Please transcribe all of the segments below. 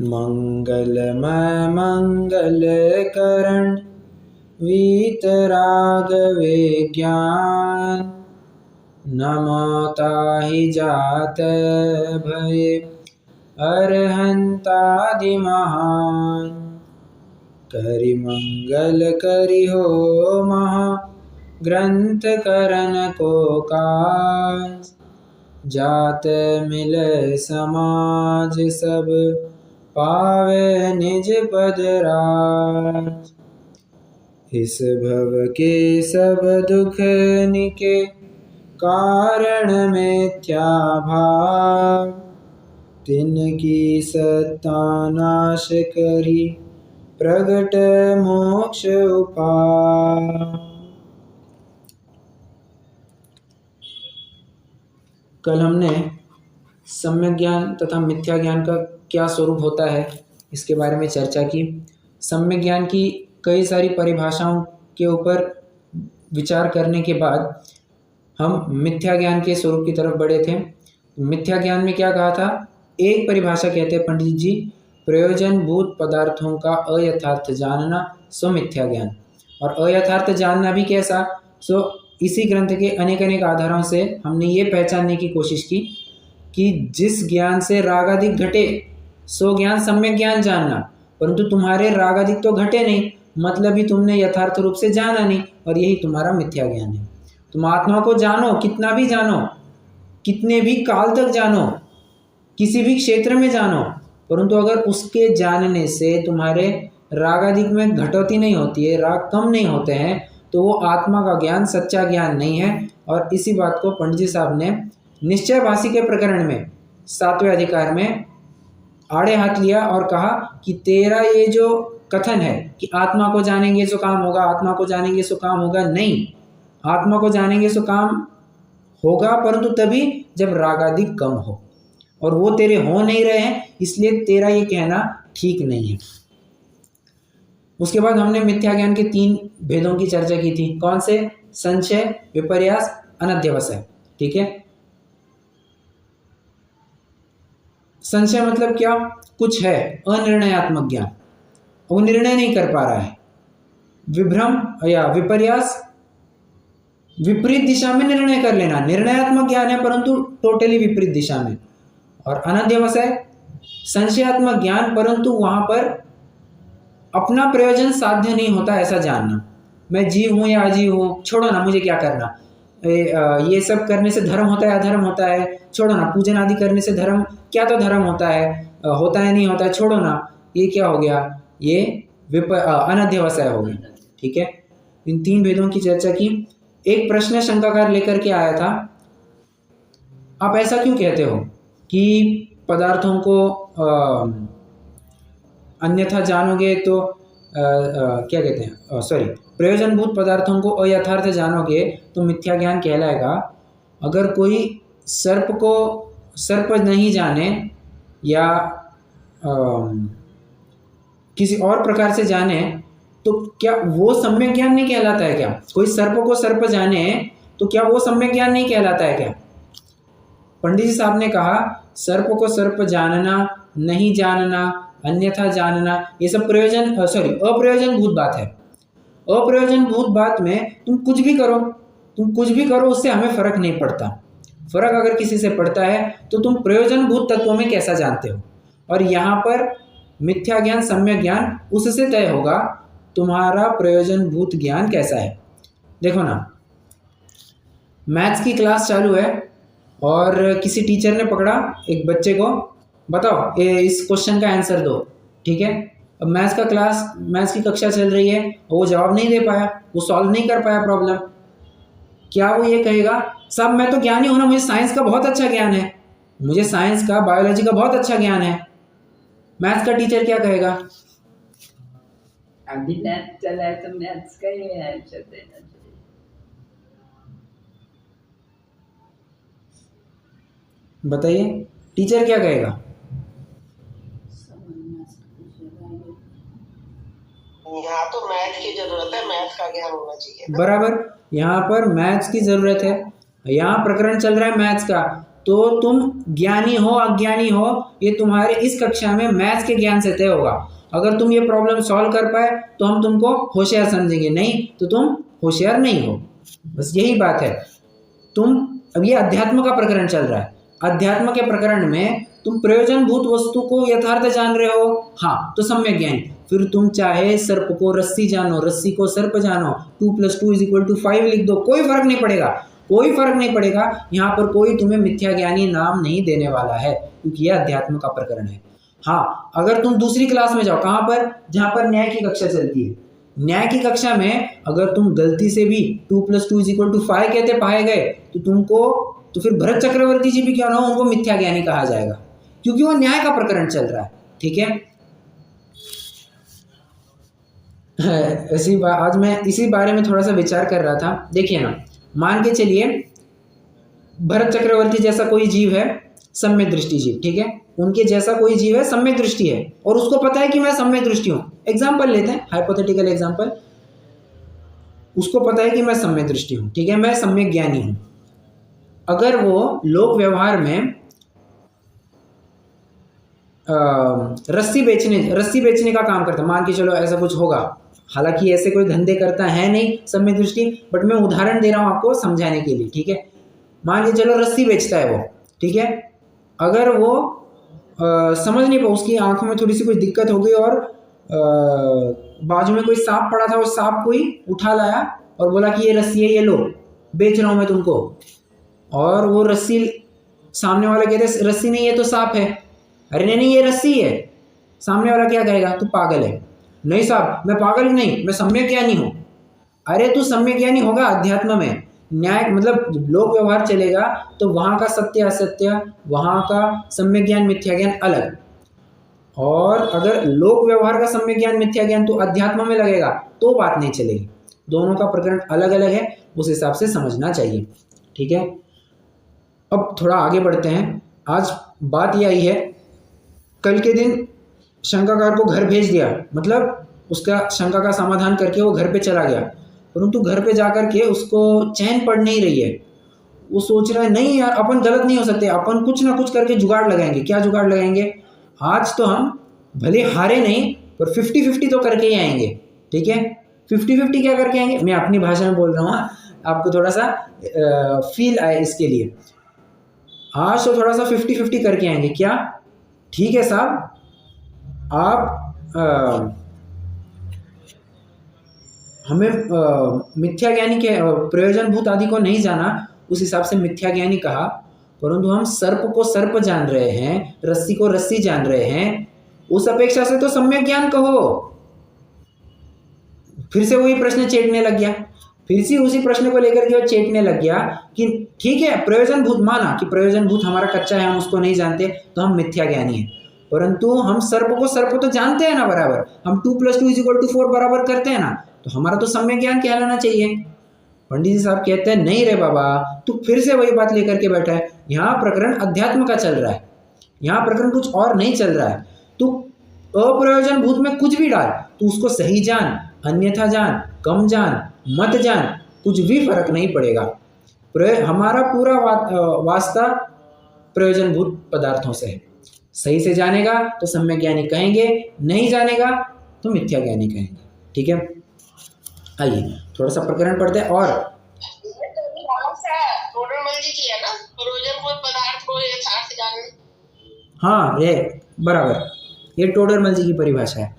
मंगलमय मंगल करण वीतराग विज्ञान। नमो ताहि जात भय अरहंतादि महान। करि मंगल करि हो महा ग्रंथ करन को काज। जात मिलै समाज सब पावे निज पद राज। इस भव के सब दुख निके कारण मिथ्या भाव। तिनकी सत्ता नाश करी प्रगट मोक्ष उपाय। कल हमने सम्यक ज्ञान तथा मिथ्या ज्ञान का क्या स्वरूप होता है इसके बारे में चर्चा की। सम्यक ज्ञान की कई सारी परिभाषाओं के ऊपर विचार करने के बाद हम मिथ्या ज्ञान के स्वरूप की तरफ बढ़े थे। मिथ्या ज्ञान में क्या कहा था? एक परिभाषा कहते हैं पंडित जी, प्रयोजनभूत पदार्थों का अयथार्थ जानना सो मिथ्या ज्ञान। और अयथार्थ जानना भी कैसा? सो इसी ग्रंथ के अनेक अनेक आधारों से हमने ये पहचानने की कोशिश की कि जिस ज्ञान से रागादिक घटे सो ज्ञान सम्यक ज्ञान जानना, परंतु तुम्हारे रागादिक तो घटे नहीं, मतलब ही तुमने यथार्थ रूप से जाना नहीं, और यही तुम्हारा मिथ्या ज्ञान है। तुम आत्मा को जानो, कितना भी जानो, कितने भी काल तक जानो, किसी भी क्षेत्र में जानो, परंतु अगर उसके जानने से तुम्हारे रागादिक में घटोती नहीं होती है, राग कम नहीं होते हैं, तो वो आत्मा का ज्ञान सच्चा ज्ञान नहीं है। और इसी बात को पंडित जी साहब ने निश्चय भाषी के प्रकरण में 7वें अधिकार में आड़े हाथ लिया और कहा कि तेरा ये जो कथन है कि आत्मा को जानेंगे सो काम होगा, आत्मा को जानेंगे सो काम होगा, नहीं, आत्मा को जानेंगे सो काम होगा, परंतु तभी जब रागादिक कम हो, और वो तेरे हो नहीं रहे हैं, इसलिए तेरा ये कहना ठीक नहीं है। उसके बाद हमने मिथ्या ज्ञान के 3 भेदों की चर्चा की थी। कौन से? संशय, विपर्यास, अनध्यवसाय। ठीक है। संशय मतलब क्या? कुछ है, अनिर्णयात्मक ज्ञान, वो निर्णय नहीं कर पा रहा है। विभ्रम या विपर्यास, विपरीत दिशा में निर्णय कर लेना, निर्णयात्मक ज्ञान है परंतु टोटली विपरीत दिशा में। और अनध्यवसाय, संशयात्मक ज्ञान परंतु वहां पर अपना प्रयोजन साध्य नहीं होता ऐसा जानना। मैं जीव हूं या अजीव हूं, छोड़ो ना, मुझे क्या करना, ये सब करने से धर्म होता है अधर्म होता है, छोड़ो ना, पूजन आदि करने से धर्म, क्या तो धर्म होता है नहीं होता है, छोड़ो ना, ये क्या हो गया, ये अनध्यवसाय हो गया। ठीक है। इन 3 भेदों की चर्चा की। एक प्रश्न शंकाकार लेकर के आया था, आप ऐसा क्यों कहते हो कि पदार्थों को अन्यथा जानोगे तो क्या कहते हैं, सॉरी, प्रयोजनभूत पदार्थों को अयथार्थ जानोगे तो मिथ्या ज्ञान कहलाएगा। अगर कोई सर्प को सर्प नहीं जाने या किसी और प्रकार से जाने तो क्या वो सम्यक ज्ञान नहीं कहलाता है क्या? कोई सर्प को सर्प जाने तो क्या वो सम्यक ज्ञान नहीं कहलाता है क्या? पंडित जी साहब ने कहा सर्प को सर्प जानना, नहीं जानना, अन्यथा जानना, ये सब अप्रयोजनभूत बात है। अप्रयोजनभूत बात में तुम कुछ भी करो उससे हमें फर्क नहीं पड़ता। फर्क अगर किसी से पड़ता है तो तुम प्रयोजनभूत तत्वों में कैसा जानते हो। और यहाँ पर मिथ्या ज्ञान, सम्यक ज्ञान उससे तय होगा तुम्हारा प्रयोजनभूत ज्ञान कैसा है। देखो ना, मैथ्स की क्लास चालू है और किसी टीचर ने पकड़ा एक बच्चे को, बताओ इस क्वेश्चन का आंसर दो। ठीक है। अब मैथ्स की कक्षा चल रही है, वो जवाब नहीं दे पाया, वो सॉल्व नहीं कर पाया प्रॉब्लम। क्या वो ये कहेगा साहब मैं तो ज्ञानी हूं ना, मुझे साइंस का बहुत अच्छा ज्ञान है, मुझे साइंस का, बायोलॉजी का बहुत अच्छा ज्ञान है। मैथ्स का टीचर क्या कहेगा? अभी मैथ्स चला है तो मैथ्स का ही आंसर देना चाहिए। बताइए, टीचर क्या कहेगा? यहाँ तो मैथ की जरूरत है, मैथ का ज्ञान होना चाहिए। बराबर, यहाँ पर मैथ्स की जरूरत है, यहाँ प्रकरण चल रहा है मैथ्स का, तो तुम ज्ञानी हो अज्ञानी हो ये तुम्हारे इस कक्षा में मैथ्स के ज्ञान से तय होगा। अगर तुम ये प्रॉब्लम सॉल्व कर पाए तो हम तुमको होशियार समझेंगे, नहीं तो तुम होशियार नहीं हो। बस यही बात है। अब ये अध्यात्म का प्रकरण चल रहा है। अध्यात्म के प्रकरण में तुम प्रयोजनभूत वस्तु को यथार्थ जान रहे हो, हाँ तो सम्यक ज्ञानी। फिर तुम चाहे सर्प को रस्सी जानो, रस्सी को सर्प जानो, 2 + 2 = 5 लिख दो, कोई फर्क नहीं पड़ेगा, कोई फर्क नहीं पड़ेगा। यहाँ पर कोई तुम्हें मिथ्या ज्ञानी नाम नहीं देने वाला है, क्योंकि यह अध्यात्म का प्रकरण है। हाँ, अगर तुम दूसरी क्लास में जाओ, कहाँ पर, जहाँ पर न्याय की कक्षा चलती है, न्याय की कक्षा में अगर तुम गलती से भी 2 + 2 = 5 कहते पाए गए तो फिर भरत चक्रवर्ती जी भी क्यों ना हो, उनको मिथ्या ज्ञानी कहा जाएगा, क्योंकि वो न्याय का प्रकरण चल रहा है। ठीक है, आज मैं इसी बारे में थोड़ा सा विचार कर रहा था। देखिए ना, मान के चलिए भरत चक्रवर्ती जैसा कोई जीव है, सम्यक दृष्टि जीव, ठीक है, उनके जैसा कोई जीव है, सम्यक दृष्टि है, और उसको पता है कि मैं सम्यक दृष्टि हूँ। एग्जाम्पल लेते हैं, हाइपोथेटिकल एग्जाम्पल, उसको पता है कि मैं सम्यक दृष्टि हूँ, ठीक है, मैं सम्यक ज्ञानी हूँ। अगर वो लोक व्यवहार में रस्सी बेचने का काम करता, मान के चलो ऐसा कुछ होगा, हालांकि ऐसे कोई धंधे करता है नहीं सम्यक दृष्टि, बट मैं उदाहरण दे रहा हूँ आपको समझाने के लिए। ठीक है, मान के चलो रस्सी बेचता है वो, ठीक है, अगर वो समझ नहीं पाया, उसकी आंखों में थोड़ी सी कोई दिक्कत हो गई और बाजू में कोई सांप पड़ा था, उस सांप को ही उठा लाया और बोला कि ये रस्सी है, ये लो, बेच रहा हूँ मैं तुमको। और वो रस्सी, सामने वाला कहते रस्सी नहीं, ये तो सांप है। अरे नहीं ये रस्सी है। सामने वाला क्या कहेगा, तू पागल है। नहीं साहब, मैं पागल नहीं, मैं सम्यक ज्ञानी हूँ। अरे तू सम्यक ज्ञानी होगा अध्यात्म में, न्याय मतलब लोक व्यवहार चलेगा तो वहाँ का सत्य असत्य, वहाँ का सम्यक ज्ञान मिथ्या ज्ञान अलग। और अगर लोक व्यवहार का सम्यक ज्ञान मिथ्या ज्ञान तो अध्यात्म में लगेगा तो बात नहीं चलेगी। दोनों का प्रकरण अलग अलग है, उस हिसाब से समझना चाहिए। ठीक है, अब थोड़ा आगे बढ़ते हैं। आज बात यह आई है, कल के दिन शंकाकार को घर भेज दिया, मतलब उसका शंका का समाधान करके वो घर पे चला गया, परंतु घर पे जाकर के उसको चैन पड़ नहीं रही है। वो सोच रहा है नहीं यार, अपन गलत नहीं हो सकते, अपन कुछ ना कुछ करके जुगाड़ लगाएंगे। क्या जुगाड़ लगाएंगे, आज तो हम भले हारे नहीं पर 50-50 तो करके ही आएंगे। ठीक है, 50-50 क्या करके आएंगे, मैं अपनी भाषा में बोल रहा हूँ, आपको थोड़ा सा फील आए इसके लिए। आज तो थोड़ा सा 50-50 करके आएंगे। क्या, ठीक है साहब, आप हमें मिथ्या ज्ञानी के प्रयोजनभूत आदि को नहीं जाना, उस हिसाब से मिथ्या ज्ञानी कहा, परंतु हम सर्प को सर्प जान रहे हैं, रस्सी को रस्सी जान रहे हैं, उस अपेक्षा से तो सम्यक ज्ञान कहो। फिर से वही प्रश्न चेतने लग गया, फिर से उसी प्रश्न को लेकर के वो चेतने लग गया कि ठीक है, प्रयोजनभूत माना कि प्रयोजनभूत हमारा कच्चा है, हम उसको नहीं जानते तो हम मिथ्या ज्ञानी हैं, परंतु हम सर्प को सर्प तो जानते हैं ना बराबर, हम 2 + 2 = 4 बराबर करते हैं ना, तो हमारा तो सम्यक ज्ञान कहलाना चाहिए। पंडित जी साहब कहते हैं नहीं रे बाबा, तू फिर से वही बात लेकर के बैठा है। यहाँ प्रकरण अध्यात्म का चल रहा है, यहाँ प्रकरण कुछ और नहीं चल रहा है। तू अप्रयोजनभूत में कुछ भी डाल, तू उसको सही जान, अन्यथा जान, कम जान, मत जान, कुछ भी फर्क नहीं पड़ेगा। हमारा पूरा वास्ता प्रयोजनभूत पदार्थों से है। सही से जानेगा तो सम्यक ज्ञानी कहेंगे, नहीं जानेगा तो मिथ्या ज्ञानी कहेंगे। ठीक है, आइए थोड़ा सा प्रकरण पढ़ते हैं। और टोडरमल जी की है ना, प्रयोजनभूत पदार्थ को यथार्थ जानना। हाँ, ये बराबर, ये टोडरमल जी की परिभाषा है।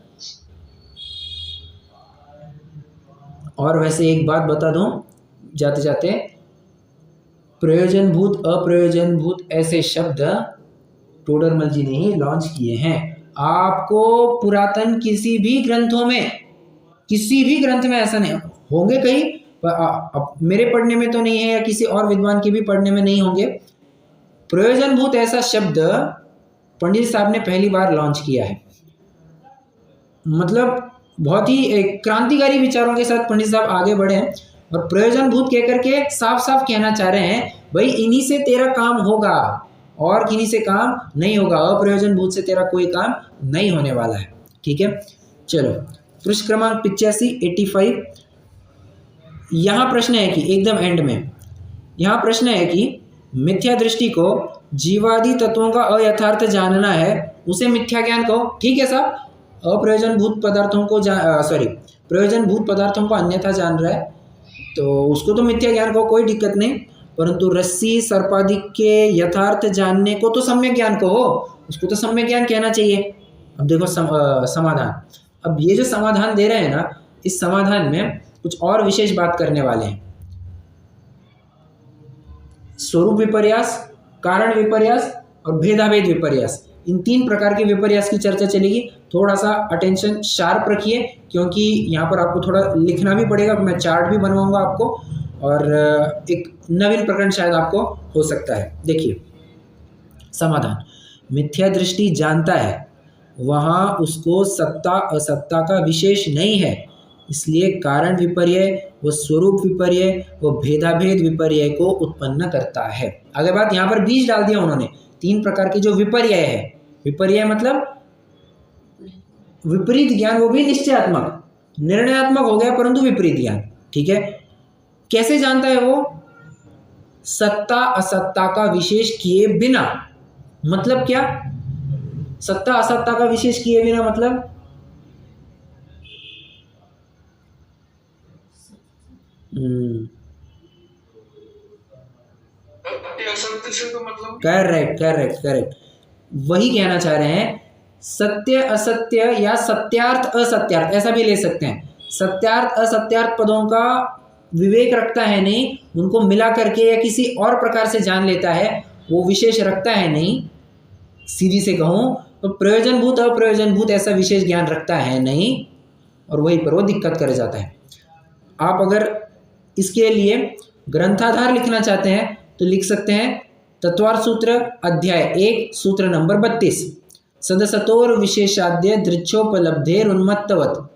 और वैसे एक बात बता दूं जाते जाते, प्रयोजनभूत अप्रयोजनभूत ऐसे शब्द टोडरमल जी ने ही लॉन्च किए हैं। आपको पुरातन किसी भी ग्रंथों में, किसी भी ग्रंथ में ऐसा नहीं होंगे, कहीं मेरे पढ़ने में तो नहीं है या किसी और विद्वान के भी पढ़ने में नहीं होंगे। प्रयोजनभूत ऐसा शब्द पंडित साहब ने पहली बार लॉन्च किया है। मतलब बहुत ही एक क्रांतिकारी विचारों के साथ पंडित साहब आगे बढ़े हैं और प्रयोजनभूत कहकर के साफ साफ कहना चाह रहे हैं, भाई इन्हीं से तेरा काम होगा और किन्हीं से काम नहीं होगा, अप्रयोजनभूत से तेरा कोई काम नहीं होने वाला है। ठीक है, चलो पृष्ठ क्रमांक 85 यहाँ प्रश्न है कि एकदम एंड में यहाँ प्रश्न है कि मिथ्या दृष्टि को जीवादि तत्वों का अयथार्थ जानना है उसे मिथ्या ज्ञान कहो। ठीक है साहब, अप्रयोजनभूत पदार्थों को प्रयोजनभूत पदार्थों को अन्यथा जान रहा है तो उसको तो मिथ्या ज्ञान कहो, कोई दिक्कत नहीं। परंतु रस्सी सर्पादिक के यथार्थ जानने को तो सम्यक ज्ञान कहो, उसको तो सम्यक ज्ञान कहना चाहिए। अब देखो समाधान। अब ये जो समाधान दे रहे हैं ना, इस समाधान में कुछ और विशेष बात करने वाले हैं। स्वरूप विपर्यास, कारण विपर्यास और भेदाभेद विपर्यास, इन 3 प्रकार के विपर्यास की चर्चा चलेगी। थोड़ा सा अटेंशन शार्प रखिए क्योंकि यहाँ पर आपको थोड़ा लिखना भी पड़ेगा, मैं चार्ट भी बनवाऊंगा आपको और एक नवीन प्रकरण शायद आपको हो सकता है। देखिए समाधान, मिथ्या दृष्टि जानता है, वहाँ उसको सत्ता असत्ता का विशेष नहीं है, इसलिए कारण विपर्यय व स्वरूप विपर्यय व भेदाभेद विपर्यय को उत्पन्न करता है। अगर बात यहाँ पर बीज डाल दिया उन्होंने, 3 प्रकार के जो विपर्यय है, विपर्यय मतलब विपरीत ज्ञान, वो भी निश्चयात्मक, निर्णयात्मक हो गया परंतु विपरीत ज्ञान। ठीक है, कैसे जानता है वो? सत्ता असत्ता का विशेष किए बिना। मतलब क्या? सत्ता असत्ता का विशेष किए बिना मतलब असत्य से तो मतलब करेक्ट वही कहना चाह रहे हैं। सत्य असत्य या सत्यार्थ असत्यार्थ ऐसा भी ले सकते हैं। सत्यार्थ असत्यार्थ पदों का विवेक रखता है नहीं, उनको मिला करके या किसी और प्रकार से जान लेता है, वो विशेष रखता है नहीं। सीधी से कहूँ तो प्रयोजनभूत अप्रयोजनभूत ऐसा विशेष ज्ञान रखता है नहीं और वहीं पर वो दिक्कत कर जाता है। आप अगर इसके लिए ग्रंथाधार लिखना चाहते हैं तो लिख सकते हैं तत्वार्थ सूत्र अध्याय 1 सूत्र नंबर 32, सदसतोर विशेषाद्य दृच्छोपलब्धेर उन्मत्तवत।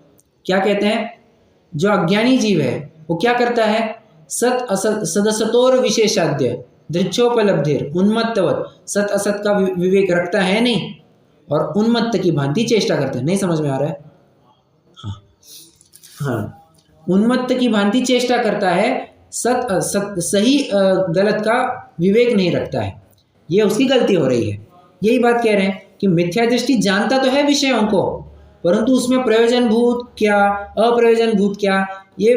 क्या कहते हैं? जो अज्ञानी जीव है वो क्या करता है? सत असत सदसतोर विशेषाद्य दृच्छोपलब्धेर उन्मत्तवत, सत असत का विवेक रखता है नहीं और उन्मत्त की भांति चेष्टा करता है। नहीं समझ में आ रहा है? हाँ, उन्मत्त की भांति चेष्टा करता है, सत सही गलत का विवेक नहीं रखता है, ये उसकी गलती हो रही है। यही बात कह रहे हैं कि मिथ्या दृष्टि जानता तो है विषयों को, परंतु उसमें प्रयोजनभूत क्या अप्रयोजनभूत क्या ये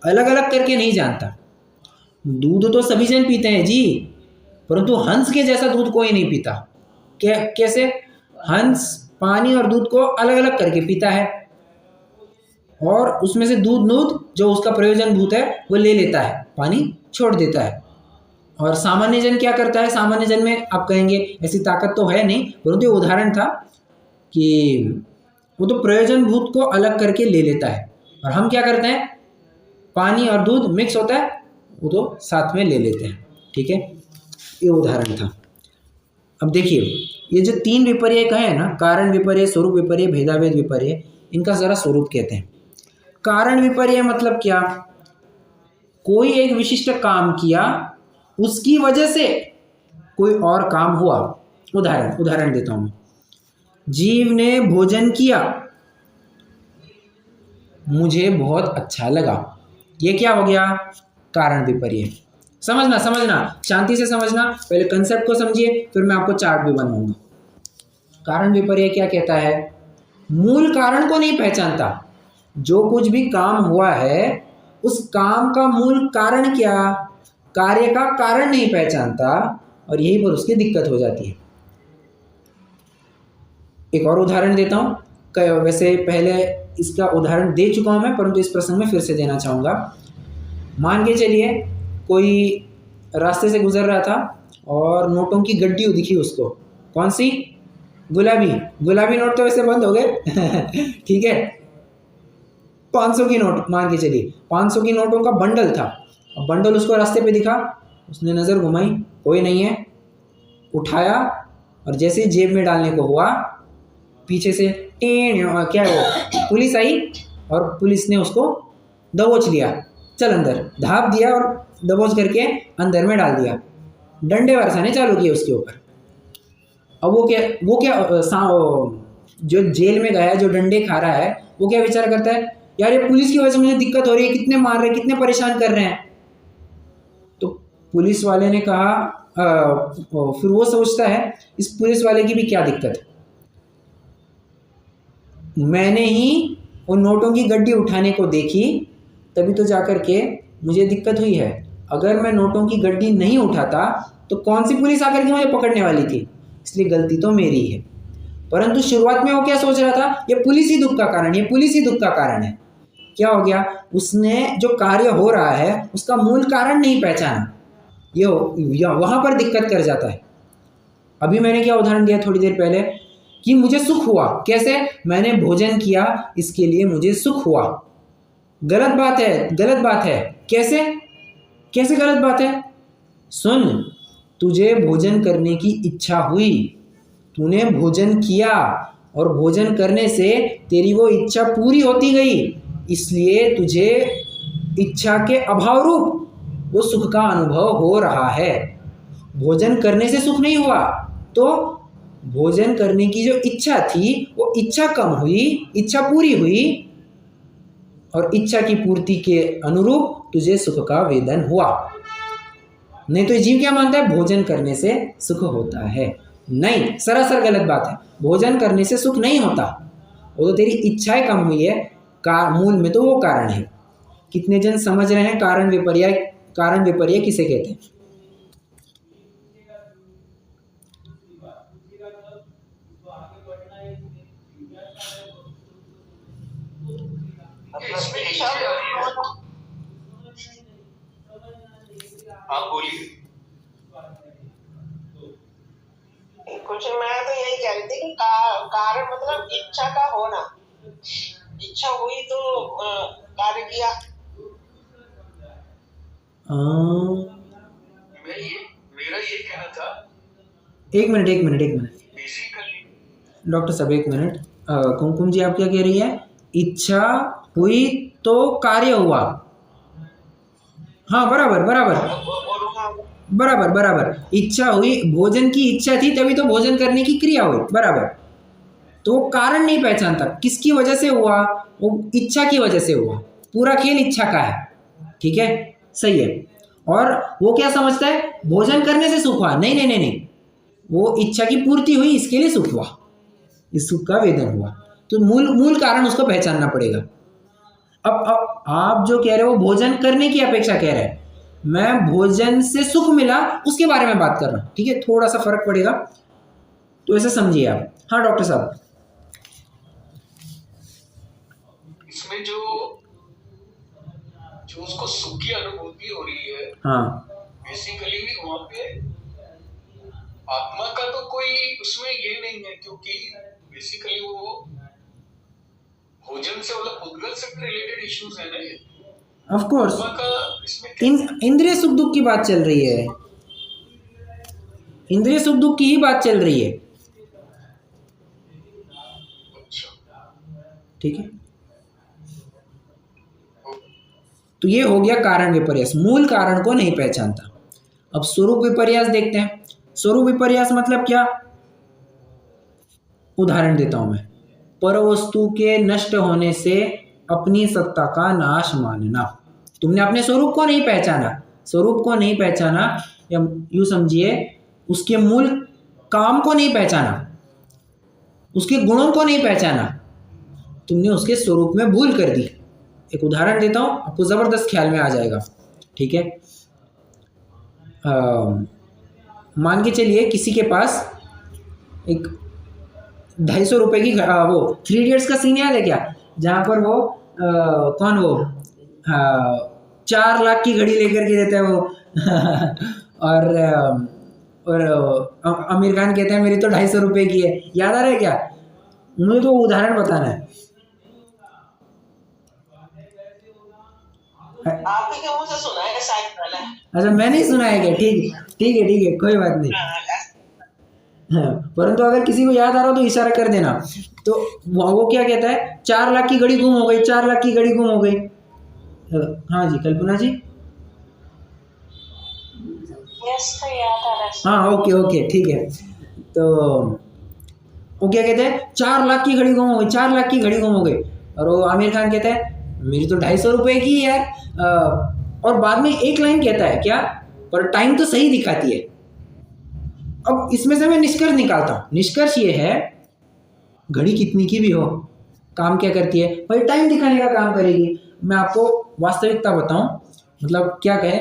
अलग अलग करके नहीं जानता। दूध तो सभी जन पीते हैं जी, परंतु हंस के जैसा दूध कोई नहीं पीता। कैसे? हंस पानी और दूध को अलग अलग करके पीता है और उसमें से दूध जो उसका प्रयोजनभूत है वो ले लेता है, पानी छोड़ देता है। और सामान्य जन क्या करता है? सामान्य जन में आप कहेंगे ऐसी ताकत तो है नहीं, परंतु ये उदाहरण था कि वो तो प्रयोजनभूत को अलग करके ले लेता है और हम क्या करते हैं? पानी और दूध मिक्स होता है वो तो साथ में ले लेते हैं। ठीक है, ये उदाहरण था। अब देखिए ये जो 3 विपर्यय कहे हैं ना, कारण विपर्यय, स्वरूप विपर्यय, भेदाभेद विपर्यय, इनका जरा स्वरूप कहते हैं। कारण विपर्यय मतलब क्या? कोई एक विशिष्ट काम किया, उसकी वजह से कोई और काम हुआ। उदाहरण देता हूं। जीव ने भोजन किया, मुझे बहुत अच्छा लगा, ये क्या हो गया? कारण विपर्यय। समझना शांति से समझना, पहले कंसेप्ट को समझिए फिर मैं आपको चार्ट भी बनवाऊंगा। कारण विपर्यय क्या कहता है? मूल कारण को नहीं पहचानता। जो कुछ भी काम हुआ है उस काम का मूल कारण क्या, कार्य का कारण नहीं पहचानता और यहीं पर उसकी दिक्कत हो जाती है। एक और उदाहरण देता हूँ। वैसे पहले इसका उदाहरण दे चुका हूँ मैं, परंतु इस प्रसंग में फिर से देना चाहूँगा। मान के चलिए कोई रास्ते से गुजर रहा था और नोटों की गड्डी दिखी उसको। कौन सी? गुलाबी नोट तो वैसे बंद हो गए ठीक है, 500 की नोट मान के चलिए, 500 की नोटों का बंडल था। अब बंडल उसको रास्ते पे दिखा, उसने नज़र घुमाई, कोई नहीं है, उठाया और जैसे ही जेब में डालने को हुआ पीछे से क्या है वो पुलिस आई और पुलिस ने उसको दबोच लिया, चल अंदर, धाप दिया और दबोच करके अंदर में डाल दिया। डंडे बरसाने चालू किए उसके ऊपर। अब वो क्या जो जेल में गया है, जो डंडे खा रहा है, वो क्या विचार करता है? यार ये पुलिस की वजह से मुझे दिक्कत हो रही है, कितने मार रहे, कितने परेशान कर रहे हैं। तो पुलिस वाले ने कहा फिर वो सोचता है इस पुलिस वाले की भी क्या दिक्कत है, मैंने ही उन नोटों की गड्डी उठाने को देखी तभी तो जाकर के मुझे दिक्कत हुई है। अगर मैं नोटों की गड्डी नहीं उठाता तो कौन सी पुलिस आकर के मुझे पकड़ने वाली थी, इसलिए गलती तो मेरी है। परंतु शुरुआत में वो क्या सोच रहा था, ये पुलिस ही दुख का कारण, ये पुलिस ही दुख का कारण है। क्या हो गया, उसने जो कार्य हो रहा है उसका मूल कारण नहीं पहचाना, ये वहाँ पर दिक्कत कर जाता है। अभी मैंने क्या उदाहरण दिया थोड़ी देर पहले कि मुझे सुख हुआ, कैसे, मैंने भोजन किया इसके लिए मुझे सुख हुआ। गलत बात है, गलत बात है। कैसे कैसे गलत बात है? सुन, तुझे भोजन करने की इच्छा हुई, तूने भोजन किया और भोजन करने से तेरी वो इच्छा पूरी होती गई, इसलिए तुझे इच्छा के अभाव रूप वो सुख का अनुभव हो रहा है। भोजन करने से सुख नहीं हुआ, तो भोजन करने की जो इच्छा थी वो इच्छा कम हुई, इच्छा पूरी हुई और इच्छा की पूर्ति के अनुरूप तुझे सुख का वेदन हुआ। नहीं तो जीव क्या मानता है, भोजन करने से सुख होता है। नहीं, सरासर गलत बात है। भोजन करने से सुख नहीं होता, वो तो तेरी इच्छाएं कम हुई है, मूल में तो वो कारण है। कितने जन समझ रहे हैं कारण विपर्य, कारण विपर्य किसे कहते हैं? इसमें इच्छा आप बोलिए। कुछ मैं तो यही कह रही थी कि कारण मतलब इच्छा का होना, इच्छा हुई तो कार्य किया। मेरा ये कहना था। एक मिनट बेसिकली डॉक्टर साहब, एक मिनट। कुमकुम जी आप क्या कह रही है? इच्छा हुई तो कार्य हुआ। हाँ, बराबर। इच्छा हुई, भोजन की इच्छा थी तभी तो भोजन करने की क्रिया हुई, बराबर। तो कारण नहीं पहचानता किसकी वजह से हुआ, वो इच्छा की वजह से हुआ। पूरा खेल इच्छा का है, ठीक है, सही है। और वो क्या समझता है, भोजन करने से सुख हुआ। नहीं, वो इच्छा की पूर्ति हुई, इसके लिए सुख हुआ, इस सुख का वेदन हुआ। तो मूल कारण उसको पहचानना पड़ेगा। अब आप जो कह रहे हो भोजन करने की अपेक्षा कह रहे हैं, मैं भोजन से सुख मिला उसके बारे में बात कर रहा हूँ, ठीक है, थोड़ा सा फर्क पड़ेगा, तो ऐसे समझिए आप। हाँ डॉक्टर साहब, इसमें जो उसको सुख की अनुभूति हो रही है, हाँ, बेसिकली वहाँ पे आत्मा का तो कोई उसमें ये नहीं है, क्योंकि बेसिकली वो भोजन से मतलब भूतगल से रिलेटेड इश्यूज है ना ये। ऑफ कोर्स आत्मा का इसमें इंद्रिय सुख दुख की बात चल रही है, इंद्रिय सुख दुख की ही बात चल रही है, ठीक है। तो ये हो गया कारण विपर्यास, मूल कारण को नहीं पहचानता। अब स्वरूप विपर्यास देखते हैं। स्वरूप विपर्यास मतलब क्या? उदाहरण देता हूं मैं। परवस्तु के नष्ट होने से अपनी सत्ता का नाश मानना। तुमने अपने स्वरूप को नहीं पहचाना, स्वरूप को नहीं पहचाना, या यूं समझिए उसके मूल काम को नहीं पहचाना, उसके गुणों को नहीं पहचाना, तुमने उसके स्वरूप में भूल कर दी। एक उदाहरण देता हूं, आपको जबरदस्त ख्याल में आ जाएगा, ठीक है। मान के चलिए किसी के पास एक 250 रुपए की वो 3 इडियट्स का सीन याद है क्या, जहाँ पर वो कौन वो 4 लाख की घड़ी लेकर के देता है वो और आमिर खान कहता है मेरी तो 250 रुपए की है। याद आ रहा है क्या? मुझे तो उदाहरण बताना है। आपके क्या मुंह से सुना है शायद वाला? अच्छा, मैं नहीं सुना है क्या? ठीक है, कोई बात नहीं। हाँ, परंतु अगर किसी को याद आ रहा हो तो इशारा कर देना। तो वो क्या कहता है, 4 लाख की घड़ी गुम हो गई, 4 लाख की घड़ी गुम हो गई। हाँ जी, कल्पना जी। यस, तो याद आ रहा है। हाँ, ओके, ठीक है। तो वो क्या कहते हैं, 4 लाख की घड़ी गुम हो गई, 4 लाख की घड़ी गुम हो गई। और वो आमिर खान कहता है मेरी तो 250 रुपए की है यार। और बाद में एक लाइन कहता है क्या, पर टाइम तो सही दिखाती है। अब इसमें से मैं निष्कर्ष निकालता हूँ। निष्कर्ष ये है, घड़ी कितनी की भी हो, काम क्या करती है भाई, टाइम दिखाने का काम करेगी। मैं आपको वास्तविकता बताऊं, मतलब क्या कहे,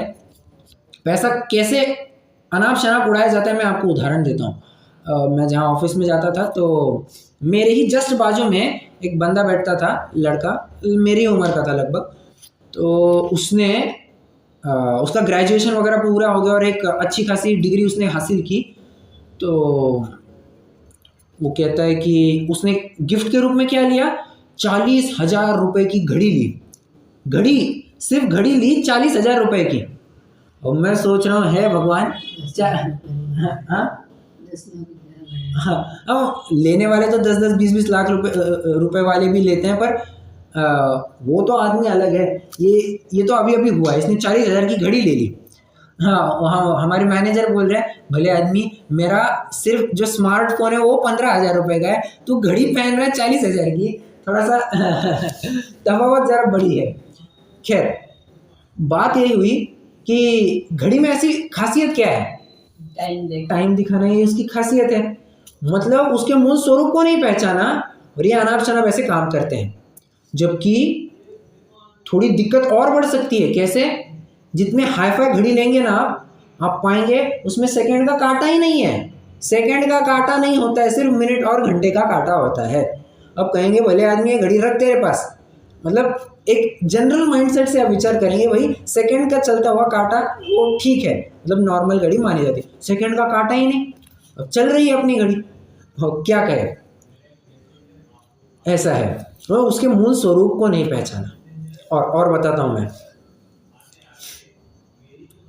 पैसा कैसे अनाप शनाप उड़ाया जाता है, मैं आपको उदाहरण देता हूँ। मैं जहाँ ऑफिस में जाता था तो मेरे ही जस्ट बाजू में एक बंदा बैठता था, लड़का मेरी उम्र का था लगभग। तो उसने उसका ग्रेजुएशन वगैरह पूरा हो गया और एक अच्छी खासी डिग्री उसने हासिल की। तो वो कहता है कि उसने गिफ्ट के रूप में क्या लिया, 40,000 रुपये की घड़ी ली। घड़ी, सिर्फ घड़ी ली 40,000 रुपये की। और मैं सोच रहा हूँ, है भगवान, हाँ, अब लेने वाले तो 10-10, 20-20 लाख रुपए वाले भी लेते हैं, पर वो तो आदमी अलग है। ये तो अभी अभी हुआ है, इसने 40,000 की घड़ी ले ली। हाँ, वहाँ हमारे मैनेजर बोल रहे हैं, भले आदमी, मेरा सिर्फ जो स्मार्टफोन है वो 15,000 रुपये का है, तू घड़ी पहन रहा है 40,000 की, थोड़ा सा तफावत ज़रा बड़ी है। खैर, बात यही हुई कि घड़ी में ऐसी खासियत क्या है, टाइम दिखाना, ये उसकी खासियत है। मतलब उसके मूल स्वरूप को नहीं पहचाना और ये अनाप शनाप ऐसे काम करते हैं। जबकि थोड़ी दिक्कत और बढ़ सकती है। कैसे? जितने हाईफाई घड़ी लेंगे ना आप पाएंगे उसमें सेकंड का काटा ही नहीं है। सेकंड का काटा नहीं होता है, सिर्फ मिनट और घंटे का काटा होता है। अब कहेंगे भले आदमी ये घड़ी रख तेरे पास, मतलब एक जनरल माइंडसेट से आप विचार करेंगे, भाई सेकंड का चलता हुआ काटा वो ठीक है, मतलब नॉर्मल घड़ी मानी जाती है। सेकंड का काटा ही नहीं, अब चल रही है अपनी घड़ी, क्या कहे, ऐसा है। तो उसके मूल स्वरूप को नहीं पहचाना। और बताता हूँ मैं,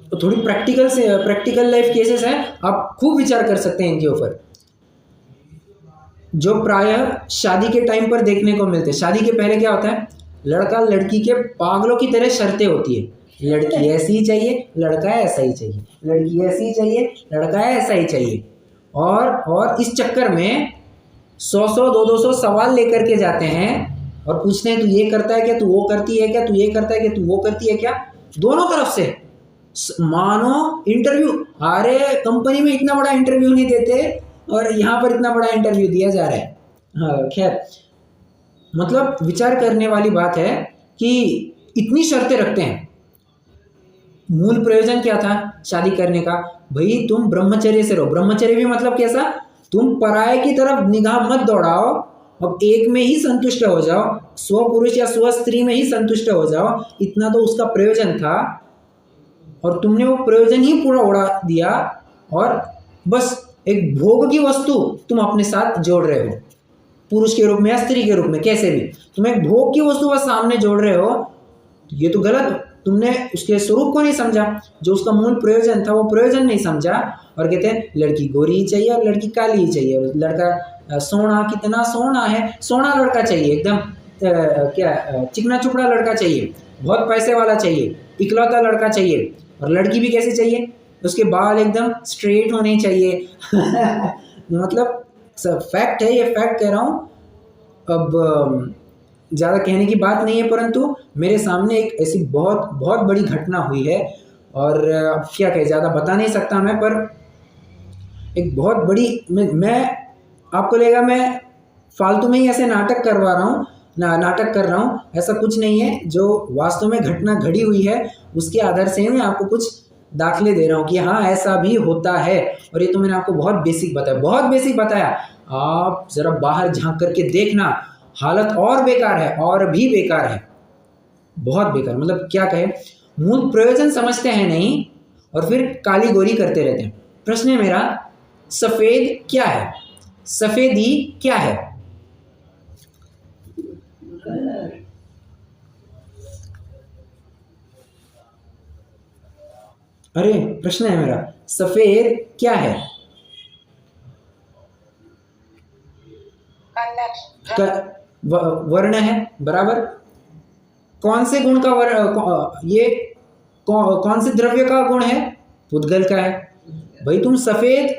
तो थोड़ी प्रैक्टिकल लाइफ केसेस हैं, आप खूब विचार कर सकते हैं इनके ऊपर, जो प्रायः शादी के टाइम पर देखने को मिलते हैं। शादी के पहले क्या होता है, लड़का लड़की के पागलों की तरह शर्तें होती है। लड़की ऐसी ही चाहिए, लड़का ऐसा ही चाहिए, लड़की ऐसी ही चाहिए, लड़का ऐसा ही चाहिए। और इस चक्कर में 100 200 सवाल लेकर के जाते हैं और पूछते हैं, तू ये करता है क्या, तू वो करती है क्या, तू ये करता है क्या, तू वो करती है क्या। दोनों तरफ से मानो इंटरव्यू, अरे कंपनी में इतना बड़ा इंटरव्यू नहीं देते और यहाँ पर इतना बड़ा इंटरव्यू दिया जा रहा है। हाँ, खैर, मतलब विचार करने वाली बात है कि इतनी शर्तें रखते हैं। मूल प्रयोजन क्या था शादी करने का, भाई तुम ब्रह्मचर्य से रहो। ब्रह्मचर्य भी मतलब कैसा, तुम पराये की तरफ निगाह मत दौड़ाओ, अब एक में ही संतुष्ट हो जाओ, स्व पुरुष या स्व स्त्री में ही संतुष्ट हो जाओ। इतना तो उसका प्रयोजन था और तुमने वो प्रयोजन ही पूरा उड़ा दिया और बस एक भोग की वस्तु तुम अपने साथ जोड़ रहे हो, पुरुष के रूप में या स्त्री के रूप में, कैसे भी तुम एक भोग की वस्तु बस सामने जोड़ रहे हो। ये तो गलत, तुमने उसके स्वरूप को नहीं समझा, जो उसका मूल प्रयोजन था वो प्रयोजन नहीं समझा। और कहते हैं लड़की गोरी ही चाहिए और लड़की काली ही चाहिए, लड़का सोना, कितना सोना है, सोना लड़का चाहिए, एकदम क्या चिकना चुपड़ा लड़का चाहिए, बहुत पैसे वाला चाहिए, इकलौता लड़का चाहिए। और लड़की भी कैसे चाहिए, उसके बाल एकदम स्ट्रेट होने चाहिए मतलब सब फैक्ट है, ये फैक्ट कह रहा हूँ। अब ज़्यादा कहने की बात नहीं है, परंतु मेरे सामने एक ऐसी बहुत बहुत बड़ी घटना हुई है और अब क्या कहे, ज़्यादा बता नहीं सकता मैं, पर एक बहुत बड़ी, मैं आपको लगेगा मैं फालतू में ही ऐसे नाटक करवा रहा हूँ, नाटक कर रहा हूँ, ऐसा कुछ नहीं है। जो वास्तव में घटना घड़ी हुई है उसके आधार से मैं आपको कुछ दाखले दे रहा हूँ कि हाँ ऐसा भी होता है। और ये तो मैंने आपको बहुत बेसिक बताया, आप ज़रा बाहर झांक करके देखना, हालत और बेकार है, और भी बेकार है, बहुत बेकार। मतलब क्या कहे, मूल प्रयोजन समझते हैं नहीं और फिर काली गोरी करते रहते हैं। प्रश्न है मेरा, सफ़ेद क्या है, सफ़ेदी क्या है? अरे प्रश्न है मेरा, सफ़ेद क्या है? वर्ण है, बराबर। कौन से गुण का ये कौन से द्रव्य का गुण है? पुद्गल का है। भाई तुम सफ़ेद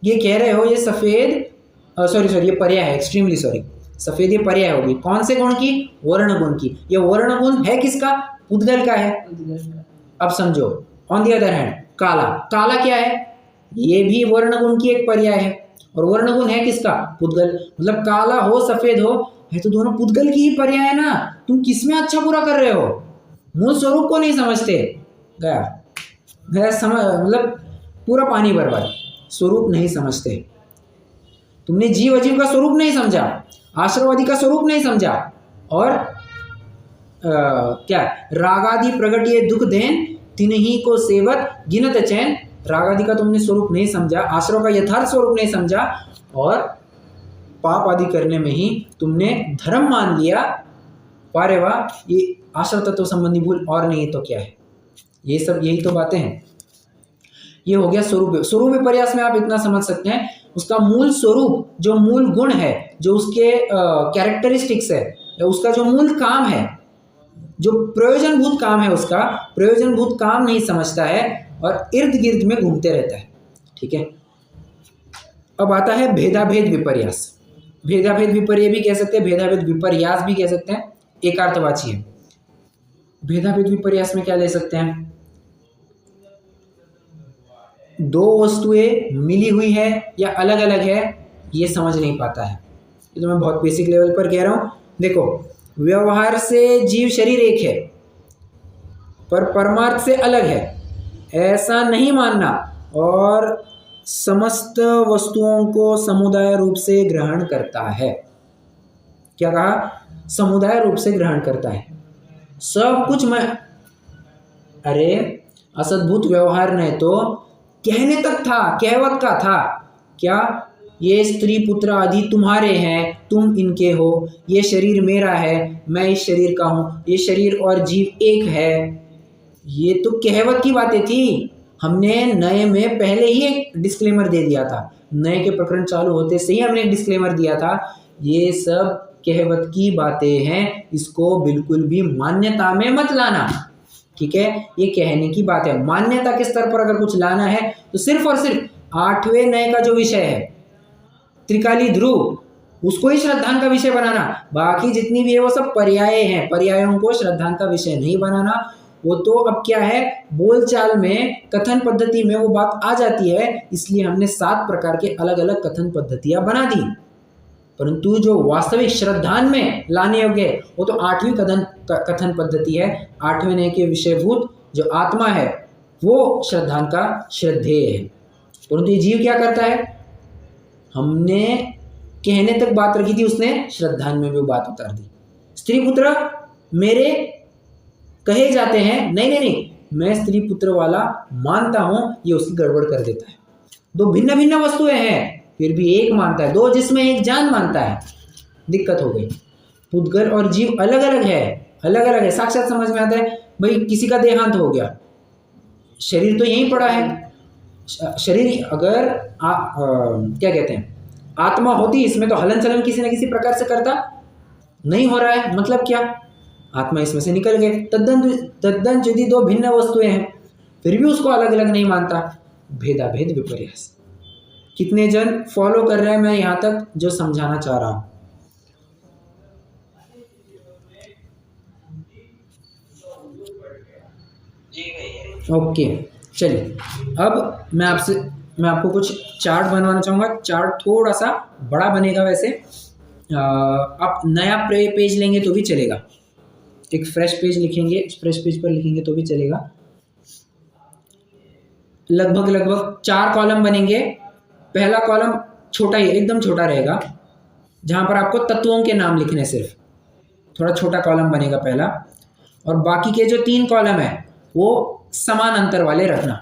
ये कह रहे हो, ये सफ़ेद सॉरी ये पर्याय है, एक्सट्रीमली सॉरी, सफ़ेद ये पर्याय होगी कौन से गुण की? वर्ण गुण की। ये वर्ण गुण है किसका? पुद्गल का है। अब समझो, ऑन दी अदर हैंड काला, काला क्या है? ये भी वर्ण गुण की एक पर्याय है। और वर्ण गुण है किसका? पुद्गल। मतलब काला हो सफेद हो, है तो दोनों पुद्गल की ही पर्याय है ना। तुम किसमें अच्छा बुरा कर रहे हो? मूल स्वरूप को नहीं समझते। गया मतलब पूरा पानी बर्बाद। स्वरूप नहीं समझते। तुमने जीव अजीव का स्वरूप नहीं समझा, आश्रवादी का स्वरूप नहीं समझा, और क्या रागादि प्रगटिए दुख देन तिन्ही को सेवत गिनत चैन। रागादि का तुमने स्वरूप नहीं समझा, आश्रव का यथार्थ स्वरूप नहीं समझा, और पाप आदि करने में ही तुमने धर्म मान लिया। वारे वाह, ये आश्रव तत्व संबंधी भूल और नहीं तो क्या है। ये सब यही तो बातें हैं। ये हो गया स्वरूप। स्वरूप विपर्यास में आप इतना समझ सकते हैं, उसका मूल स्वरूप, जो मूल गुण है, जो उसके कैरेक्टरिस्टिक्स है, उसका जो मूल काम है, जो प्रयोजनभूत काम है, उसका प्रयोजनभूत काम नहीं समझता है और इर्द गिर्द में घूमते रहता है। ठीक है। अब आता है भेदाभेद विपर्यास। भेदाभेद विपर्य भी कह सकते हैं, भेदाभेद विपर्यास भी कह सकते हैं, एकार्थवाची है। भेदाभेद विपर्यास में क्या ले सकते हैं? दो वस्तुएं मिली हुई है या अलग अलग है, ये समझ नहीं पाता है। ये तो मैं बहुत बेसिक लेवल पर कह रहा हूं। देखो, व्यवहार से जीव शरीर एक है पर परमार्थ से अलग है, ऐसा नहीं मानना, और समस्त वस्तुओं को समुदाय रूप से ग्रहण करता है। क्या कहा? समुदाय रूप से ग्रहण करता है। सब कुछ मैं, अरे असद्भुत व्यवहार ने तो कहने तक था, कहवत का था क्या? ये स्त्री पुत्र आदि तुम्हारे हैं, तुम इनके हो, ये शरीर मेरा है, मैं इस शरीर का हूं, ये शरीर और जीव एक है। ये तो कहवत की बातें थी। हमने नए में पहले ही एक डिस्क्लेमर दे दिया था, नए के प्रकरण चालू होते से ही हमने एक डिस्क्लेमर दिया था, ये सब कहवत की बातें हैं, इसको बिल्कुल भी मान्यता में मत लाना। ठीक है, ये कहने की बात है। मान्यता के स्तर पर अगर कुछ लाना है तो सिर्फ और सिर्फ 8वें नए का जो विषय है, त्रिकाली ध्रुव, उसको ही श्रद्धान का विषय बनाना। बाकी जितनी भी है वो सब पर्याय हैं, पर्यायों को श्रद्धान का विषय नहीं बनाना। वो तो अब क्या है, बोलचाल में, कथन पद्धति में वो बात आ जाती है, इसलिए हमने 7 प्रकार के अलग अलग कथन पद्धतियां बना दी। परंतु जो वास्तविक श्रद्धान में लाने योग्य है वो तो 8वीं कथन पद्धति है। 8वें नए के विषयभूत जो आत्मा है वो श्रद्धान का श्रद्धेय है। परंतु ये जीव क्या करता है? हमने कहने तक बात रखी थी, उसने श्रद्धान में भी बात उतार दी। स्त्री पुत्र मेरे कहे जाते हैं, नहीं, मैं स्त्री पुत्र वाला मानता हूं, ये उसकी गड़बड़ कर देता है। दो भिन्न भिन्न वस्तुएं हैं फिर भी एक मानता है, दो जिसमें एक जान मानता है, दिक्कत हो गई। पुद्गल और जीव अलग अलग है, साक्षात समझ में आता है। भाई किसी का देहांत हो गया, शरीर तो यहीं पड़ा है, शरीर अगर क्या कहते हैं, आत्मा होती इसमें तो हलन चलन किसी न किसी प्रकार से करता, नहीं हो रहा है, मतलब क्या? आत्मा इसमें से निकल गए। तद्दन यदि दो भिन्न वस्तुएं हैं फिर भी उसको अलग अलग नहीं मानता। भेदाभेद विपर्यास। कितने जन फॉलो कर रहे हैं मैं यहां तक जो समझाना चाह रहा हूं? जी भैया। ओके, चलिए अब मैं आपको कुछ चार्ट बनवाना चाहूँगा। चार्ट थोड़ा सा बड़ा बनेगा वैसे, आप नया पेज लेंगे तो भी चलेगा, एक फ्रेश पेज लिखेंगे, फ्रेश पेज पर लिखेंगे तो भी चलेगा। लगभग 4 कॉलम बनेंगे। पहला कॉलम छोटा ही, एकदम छोटा रहेगा, जहाँ पर आपको तत्वों के नाम लिखने, सिर्फ थोड़ा छोटा कॉलम बनेगा पहला। और बाकी के जो 3 कॉलम है वो समान अंतर वाले रखना।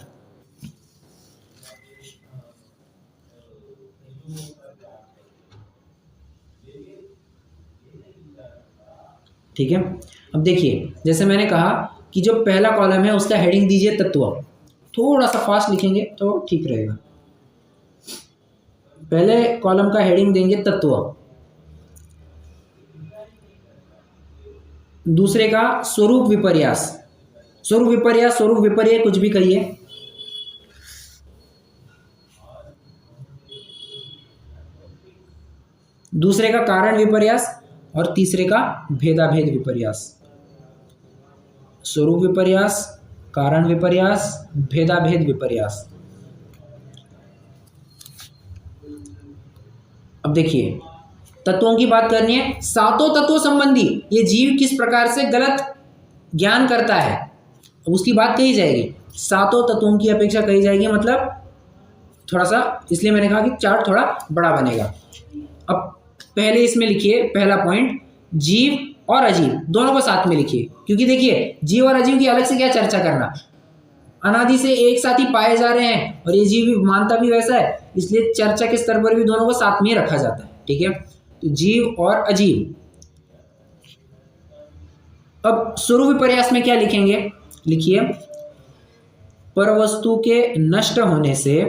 ठीक है। अब देखिए, जैसे मैंने कहा कि जो पहला कॉलम है उसका हेडिंग दीजिए तत्व। थोड़ा सा फास्ट लिखेंगे तो ठीक रहेगा। पहले कॉलम का हेडिंग देंगे तत्व, दूसरे का स्वरूप विपर्यास, स्वरूप विपर्य कुछ भी कहिए, दूसरे का कारण विपर्यास और तीसरे का भेदाभेद विपर्यास। स्वरूप विपर्यास, कारण विपर्यास, भेदाभेद विपर्यास। अब देखिए, तत्वों की बात करनी है। सातों तत्वों संबंधी ये जीव किस प्रकार से गलत ज्ञान करता है, उसकी बात कही जाएगी। सातों तत्वों की अपेक्षा कही जाएगी, मतलब थोड़ा सा, इसलिए मैंने कहा कि चार्ट थोड़ा बड़ा बनेगा। अब पहले इसमें लिखिए पहला पॉइंट, जीव और अजीव दोनों को साथ में लिखिए, क्योंकि देखिए जीव और अजीव की अलग से क्या चर्चा करना, अनादि से एक साथ ही पाए जा रहे हैं और ये जीव भी मानता भी वैसा है, इसलिए चर्चा के स्तर पर भी दोनों को साथ में रखा जाता है। ठीक है, तो जीव और अजीव। अब स्वरूप विपर्यास में क्या लिखेंगे, लिखिए परवस्तु के नष्ट होने से,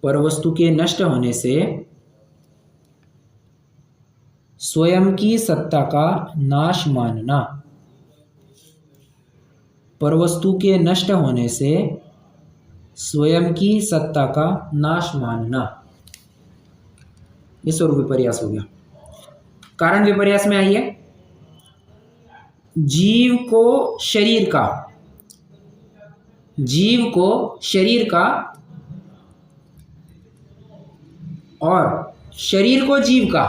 परवस्तु के नष्ट होने से स्वयं की सत्ता का नाश मानना, परवस्तु के नष्ट होने से स्वयं की सत्ता का नाश मानना, ये स्वरूप विपर्यास हो गया। कारण विपर्यास में आइए, जीव को शरीर का, जीव को शरीर का और शरीर को जीव का,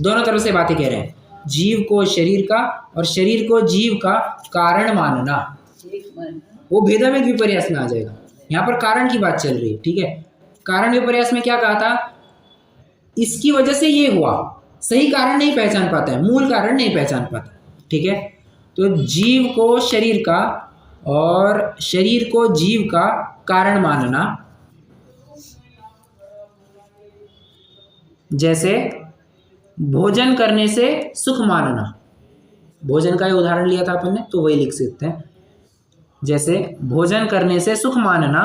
दोनों तरफ से बातें कह रहे हैं। जीव को शरीर का और शरीर को जीव का कारण मानना, वो भेदाभेद विपर्यास में आ जाएगा। यहाँ पर कारण की बात चल रही है। ठीक है, कारण विपर्यास में क्या कहा था, इसकी वजह से ये हुआ, सही कारण नहीं पहचान पाता है, मूल कारण नहीं पहचान पाता। ठीक है, तो जीव को शरीर का और शरीर को जीव का कारण मानना, जैसे भोजन करने से सुख मानना, भोजन का ही उदाहरण लिया था अपन ने, तो वही लिख सकते हैं। जैसे भोजन करने से सुख मानना,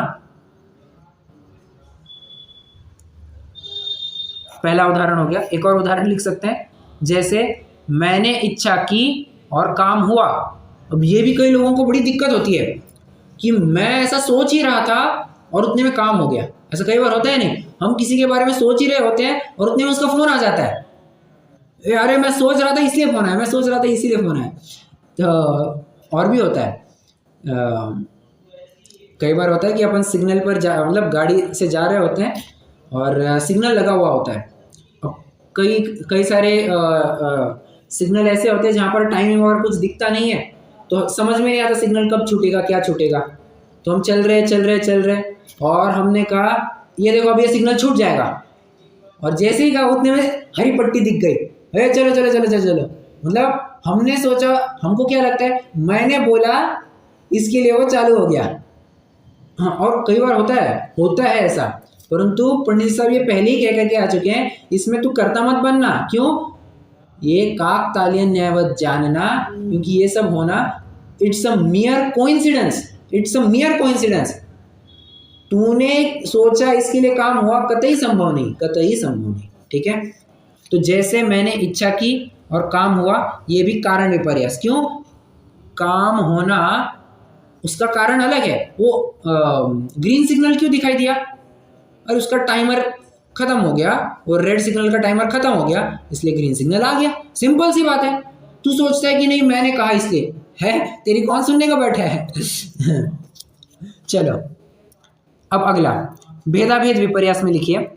पहला उदाहरण हो गया। एक और उदाहरण लिख सकते हैं, जैसे मैंने इच्छा की और काम हुआ। अब ये भी कई लोगों को बड़ी दिक्कत होती है कि मैं ऐसा सोच ही रहा था और उतने में काम हो गया। ऐसा कई बार होता है नहीं, हम किसी के बारे में सोच ही रहे होते हैं और उतने में उसका फ़ोन आ जाता है, अरे मैं सोच रहा था इसलिए फ़ोन आया, मैं सोच रहा था इसीलिए फ़ोन आया। तो और भी होता है, कई बार होता है कि अपन सिग्नल पर मतलब गाड़ी से जा रहे होते हैं और सिग्नल लगा हुआ होता है। अब कई सारे सिग्नल ऐसे होते हैं जहाँ पर टाइमिंग और कुछ दिखता नहीं है, तो समझ में नहीं आता सिग्नल कब छूटेगा, क्या छूटेगा। तो हम चल रहे और हमने कहा ये देखो अब ये सिग्नल छूट जाएगा, और जैसे ही कहा उतने में हरी पट्टी दिख गई, अरे चलो चलो चलो चलो चलो। मतलब हमने सोचा, हमको क्या लगता है मैंने बोला इसके लिए वो चालू हो गया। हाँ, और कई बार होता है ऐसा, परंतु पंडित साहब ये पहले ही कह करके आ चुके हैं, इसमें तू करता मत बनना। क्यों, ये काकतालीय न्यायवत जानना, क्योंकि ये सब होना it's a मियर coincidence, it's a मियर coincidence. तूने सोचा इसके लिए काम हुआ, कतई संभव नहीं, कतई संभव नहीं। ठीक है, तो जैसे मैंने इच्छा की और काम हुआ, ये भी कारण विपर्यास। क्यों, काम होना उसका कारण अलग है। वो ग्रीन सिग्नल क्यों दिखाई दिया, और उसका टाइमर खत्म हो गया, और रेड सिग्नल का टाइमर खत्म हो गया, इसलिए ग्रीन सिग्नल आ गया। सिंपल सी बात है। तू सोचता है कि नहीं मैंने कहा इसलिए, है तेरी कौन सुनने का बैठा है। चलो अब अगला, भेदाभेद विपर्यास में लिखिए,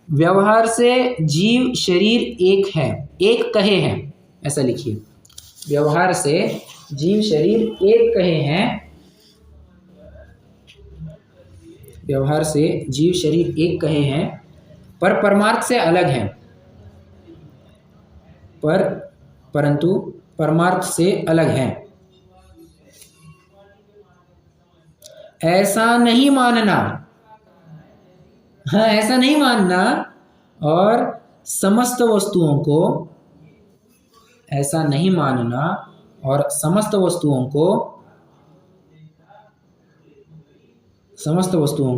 व्यवहार से जीव शरीर एक है, एक कहे हैं, ऐसा लिखिए। व्यवहार से जीव शरीर एक कहे हैं, व्यवहार से जीव शरीर एक कहे हैं, पर परमार्थ से अलग हैं, परंतु परमार्थ से अलग हैं। ऐसा नहीं मानना, हाँ ऐसा नहीं मानना, और समस्त वस्तुओं को, ऐसा नहीं मानना और समस्त वस्तुओं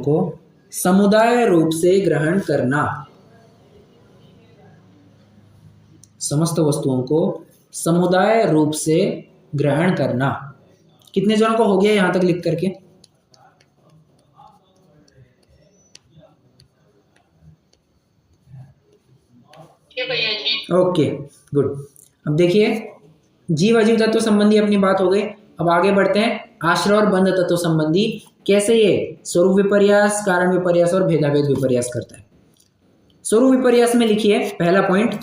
को समुदाय रूप से ग्रहण करना, समस्त वस्तुओं को समुदाय रूप से ग्रहण करना। कितने जनों को हो गया यहां तक लिख करके? Okay good. अब देखिए जीव अजीव तत्व संबंधी अपनी बात हो गई। अब आगे बढ़ते हैं आश्रय और बंध तत्व संबंधी, कैसे ये स्वरूप विपर्यास, कारण विपर्यास और भेदाभेद विपर्यास करता है। स्वरूप विपर्यास में लिखिए पहला पॉइंट,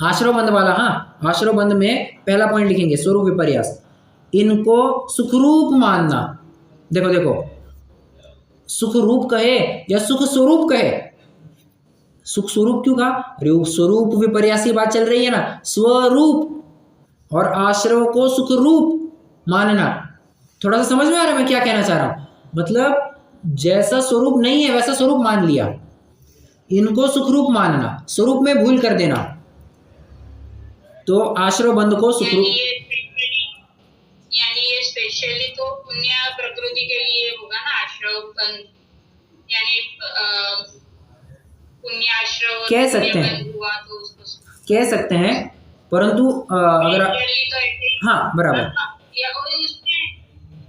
आश्रव बंध वाला, हाँ आश्रव बंध में पहला पॉइंट लिखेंगे स्वरूप विपर्यास। इनको सुखरूप मानना, देखो देखो सुखरूप कहे या सुख स्वरूप कहे, सुख स्वरूप क्यों कहा, अरे स्वरूप विपर्यास की बात चल रही है ना, स्वरूप और आश्रव को सुखरूप मानना। थोड़ा सा समझ में आ रहा है मैं क्या कहना चाह रहा हूं, मतलब जैसा स्वरूप नहीं है वैसा स्वरूप मान लिया, इनको सुखरूप मानना, स्वरूप में भूल कर देना, तो आश्रव बंध को सुखरूप। यानी ये स्पेशली तो पुण्य प्रकृति के लिए होगा ना आश्रव बंध, यानी पुण्य आश्रव कह सकते हैं, हुआ तो उसको कह सकते हैं, परंतु अगर तो हाँ बराबर,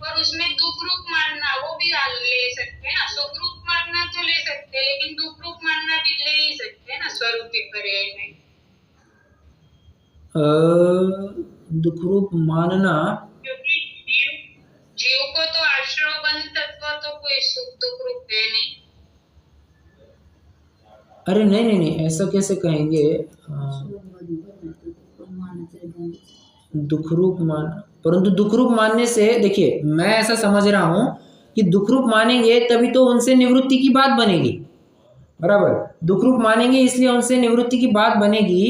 और उसमें दुख रूप मानना वो भी ले सकते हैं ना, सुख रूप मानना तो ले सकते हैं, लेकिन दुख रूप मानना भी ले ही सकते हैं ना स्वरूप विपर्यय में। दुख रूप मानना, क्योंकि जीव को तो आश्रव बंध तत्व तो कोई सुख दुख रूप है नहीं। अरे नहीं नहीं नहीं, ऐसा कैसे कहेंगे, दुख रूप मान, परंतु दुख रूप मानने से देखिए मैं ऐसा समझ रहा हूं कि दुख रूप मानेंगे तभी तो उनसे निवृत्ति की बात बनेगी, बराबर, दुख रूप मानेंगे इसलिए उनसे निवृत्ति की बात बनेगी।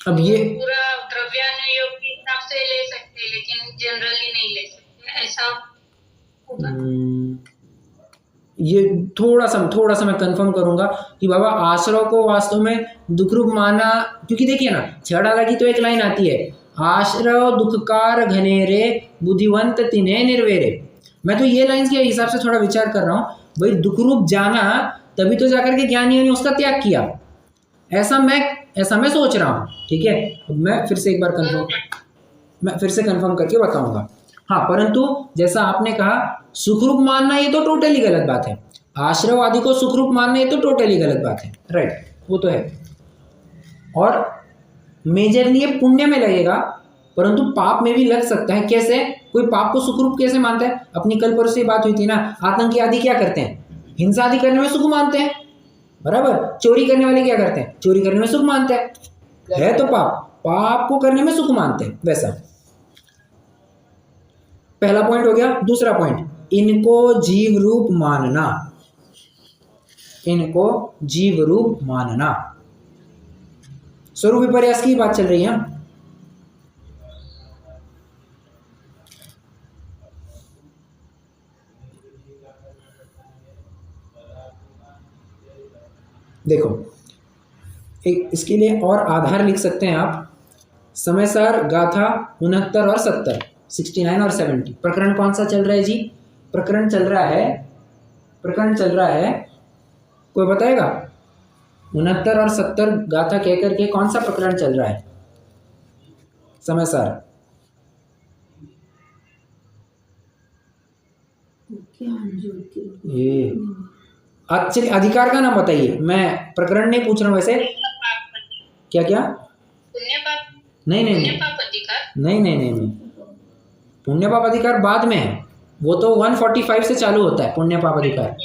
अब ये पूरा द्रव्यानुयोग के हिसाब से ले सकते हैं, लेकिन जनरली नहीं ले सकते, ऐसा होगा। ये थोड़ा सा मैं कंफर्म करूंगा कि बाबा आश्रव को वास्तव में दुख रूप माना, क्योंकि देखिए ना छड़ा की तो एक लाइन आती है, आश्रव दुखकार घनेरे बुद्धिवंत तिन्हे निर्वेरे। मैं तो ये लाइन के हिसाब से थोड़ा विचार कर रहा हूँ, भाई दुख रूप जाना तभी तो जाकर के ज्ञानियों ने उसका त्याग किया, ऐसा मैं सोच रहा हूँ, ठीक है। अब मैं फिर से एक बार कंफर्म करके बताऊंगा। हाँ, परंतु जैसा आपने कहा सुखरूप मानना ये तो टोटली गलत बात है, आश्रव आदि को सुखरूप मानना ये तो टोटली गलत बात है, राइट, वो तो है। और मेजरली ये पुण्य में लगेगा, परंतु पाप में भी लग सकता है। कैसे, कोई पाप को सुखरूप कैसे मानता है, अपनी कल परसों से बात हुई थी ना, आतंकी आदि क्या करते हैं, हिंसा आदि करने में सुख मानते हैं, बराबर, चोरी करने वाले क्या करते हैं, चोरी करने में सुख मानते हैं, है तो पाप को करने में सुख मानते हैं। वैसा पहला पॉइंट हो गया। दूसरा पॉइंट, इनको जीव रूप मानना, इनको जीव रूप मानना, स्वरूप विपर्यास की बात चल रही है। देखो एक इसके लिए और आधार लिख सकते हैं आप, समयसार गाथा 69 और 70, 69 और 70। प्रकरण कौन सा चल रहा है जी, प्रकरण चल रहा है, कोई बताएगा, 69 और 70 गाथा कह करके कौन सा प्रकरण चल रहा है, समयसार। ये एक्चुअली अधिकार का नाम बताइए, मैं प्रकरण नहीं पूछ रहा हूँ वैसे। क्या क्या, पुण्य पाप, नहीं, पुण्य पाप अधिकार बाद में है, वो तो 145 से चालू होता है पुण्य पाप अधिकार।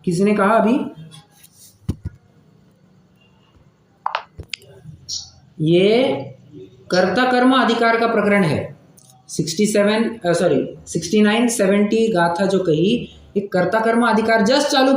किसने कहा अभी, ये कर्ता कर्म अधिकार का प्रकरण है। 69 70 गाथा जो कही, एक कर्ता कर्म अधिकार जस्ट चालू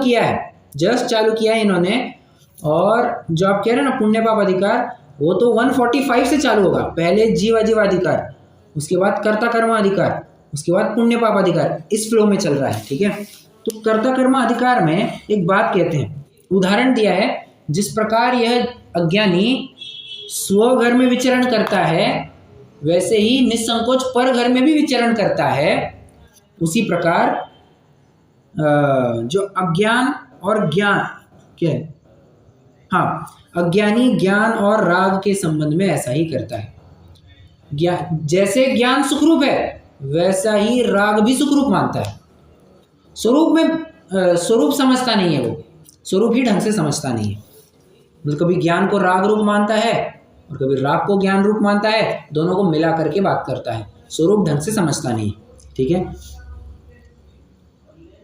किया है इन्होंने। और जो आप कह रहे हैं ना पुण्य पाप अधिकार, वो तो 145 से चालू होगा, पहले जीवाधिकार, उसके बाद कर्ता कर्म अधिकार, उसके बाद पुण्य पाप अधिकार, इस फ्लो में चल रहा है, ठीक है। तो कर्ता कर्म अधिकार में एक बात कहते हैं, उदाहरण दिया है, जिस प्रकार यह अज्ञानी स्वघर में विचरण करता है, वैसे ही निसंकोच पर घर में भी विचरण करता है। उसी प्रकार जो अज्ञान और ज्ञान क्या है, हाँ, अज्ञानी ज्ञान और राग के संबंध में ऐसा ही करता है। जैसे ज्ञान सुखरूप है, वैसा ही राग भी सुखरूप मानता है। स्वरूप में स्वरूप समझता नहीं है, वो स्वरूप ही ढंग से समझता नहीं है। मतलब कभी ज्ञान को राग रूप मानता है और कभी राग को ज्ञान रूप मानता है, दोनों को मिला करके बात करता है। स्वरूप ढंग से समझता नहीं। ठीक है,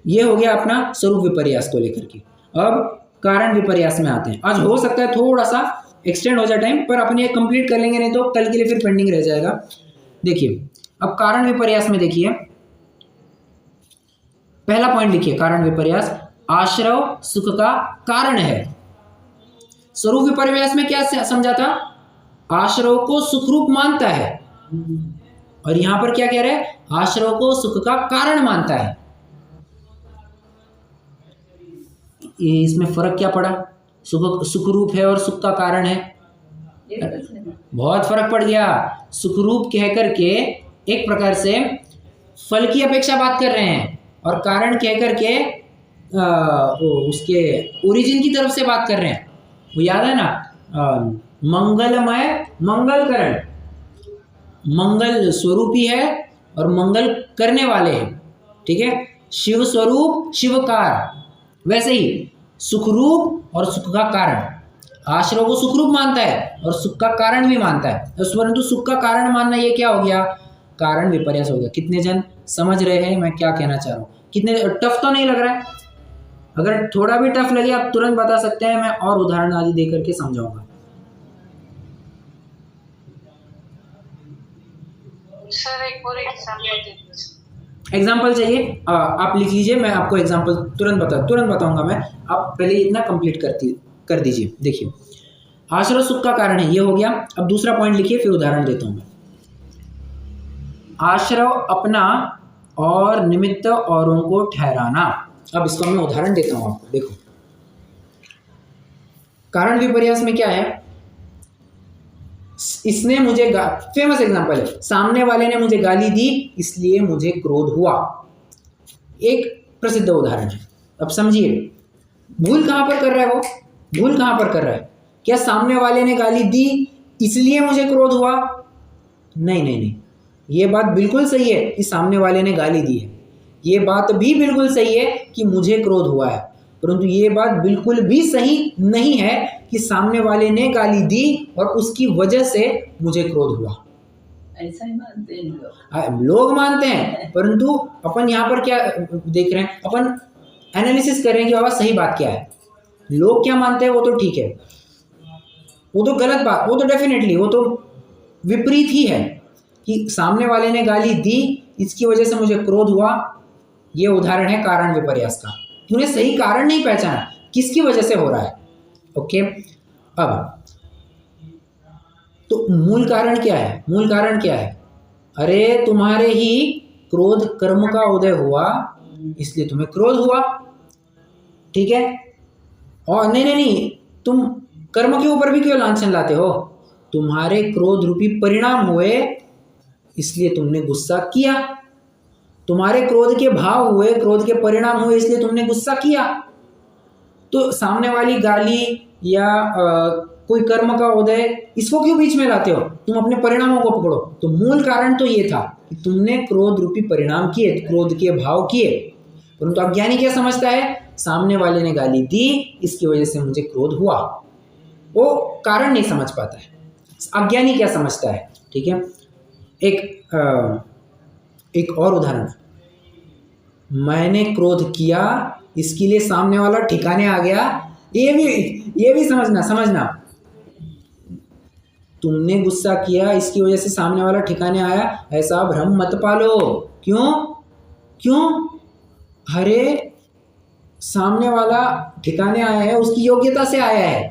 ये हो गया अपना स्वरूप विपर्यास को लेकर के। अब कारण विपर्यास में आते हैं। आज हो सकता है थोड़ा सा एक्सटेंड हो जाए टाइम, पर अपने ये कंप्लीट कर लेंगे, नहीं तो कल के लिए फिर पेंडिंग रह जाएगा। देखिए अब कारण विपर्यास में देखिए, पहला पॉइंट लिखिए, कारण विपर्यास आश्रव सुख का कारण है। स्वरूप विपर्यास में क्या समझा था? आश्रव को सुखरूप मानता है, और यहां पर क्या कह रहे हैं? आश्रव को सुख का कारण मानता है। ये इसमें फर्क क्या पड़ा? सुखरूप है और सुख का कारण है, बहुत फर्क पड़ गया। सुखरूप कह करके एक प्रकार से फल की अपेक्षा बात कर रहे हैं, और कारण कह करके उसके ओरिजिन की तरफ से बात कर रहे हैं। वो याद है ना, मंगलमय मंगलकरण, मंगल स्वरूपी है और मंगल करने वाले हैं। ठीक है, शिव स्वरूप शिवकार, वैसे ही सुखरूप और सुख का कारण। आश्रव को सुखरूप मानता है और सुख का कारण भी मानता है, परंतु सुख का कारण मानना ये क्या हो गया? कारण विपर्यास हो गया। कितने जन समझ रहे हैं मैं क्या कहना चाह रहा हूँ? कितने टफ तो नहीं लग रहा है? अगर थोड़ा भी टफ लगे आप तुरंत बता सकते हैं, मैं और उदाहरण आदि दे करके समझाऊंगा। सर एक और एग्जाम्पल चाहिए? आप लिख लीजिए, मैं आपको एग्जाम्पल तुरंत बताऊंगा मैं। आप पहले इतना कंप्लीट कर दीजिए। देखिए आश्रव सुख का कारण है, ये हो गया। अब दूसरा पॉइंट लिखिए, फिर उदाहरण देता हूं मैं। आश्रव अपना और निमित्त औरों को ठहराना। अब इसको मैं उदाहरण देता हूं आपको। देखो कारण विपर्यास में क्या है? इसने मुझे फेमस एग्जांपल है, सामने वाले ने मुझे गाली दी इसलिए मुझे क्रोध हुआ। एक प्रसिद्ध उदाहरण है। अब समझिए भूल कहां पर कर रहा है वो? भूल कहां पर कर रहा है? क्या सामने वाले ने गाली दी इसलिए मुझे क्रोध हुआ? नहीं नहीं नहीं, ये बात बिल्कुल सही है कि सामने वाले ने गाली दी है, ये बात भी बिल्कुल सही है कि मुझे क्रोध हुआ है, परंतु ये बात बिल्कुल भी सही नहीं है कि सामने वाले ने गाली दी और उसकी वजह से मुझे क्रोध हुआ। ऐसा ही मानते हैं लोग मानते हैं, परंतु अपन यहाँ पर क्या देख रहे हैं? अपन एनालिसिस कर रहे हैं कि बाबा सही बात क्या है। लोग क्या मानते हैं वो तो ठीक है, वो तो गलत बात, वो तो डेफिनेटली वो तो विपरीत ही है कि सामने वाले ने गाली दी इसकी वजह से मुझे क्रोध हुआ। ये उदाहरण है कारण विपर्यास का। तूने सही कारण नहीं पहचाना, किसकी वजह से हो रहा है। ओके, अब तो मूल कारण क्या है? मूल कारण क्या है? अरे तुम्हारे ही क्रोध कर्म का उदय हुआ इसलिए तुम्हें क्रोध हुआ। ठीक है, और नहीं, तुम कर्म के ऊपर भी क्यों लांछन लाते हो? तुम्हारे क्रोध रूपी परिणाम हुए इसलिए तुमने गुस्सा किया, तुम्हारे क्रोध के भाव हुए, क्रोध के परिणाम हुए इसलिए तुमने गुस्सा किया। तो सामने वाली गाली या कोई कर्म का उदय, इसको क्यों बीच में लाते हो? तुम अपने परिणामों को पकड़ो। तो मूल कारण तो ये था कि तुमने क्रोध रूपी परिणाम किए, क्रोध के भाव किए, परंतु अज्ञानी क्या समझता है? सामने वाले ने गाली दी इसकी वजह से मुझे क्रोध हुआ। वो कारण नहीं समझ पाता है। अज्ञानी क्या समझता है? ठीक है, एक और उदाहरण, मैंने क्रोध किया इसके लिए सामने वाला ठिकाने आ गया। ये भी समझना तुमने गुस्सा किया इसकी वजह से सामने वाला ठिकाने आया, ऐसा भ्रम मत पालो। क्यों? अरे सामने वाला ठिकाने आया है, उसकी योग्यता से आया है,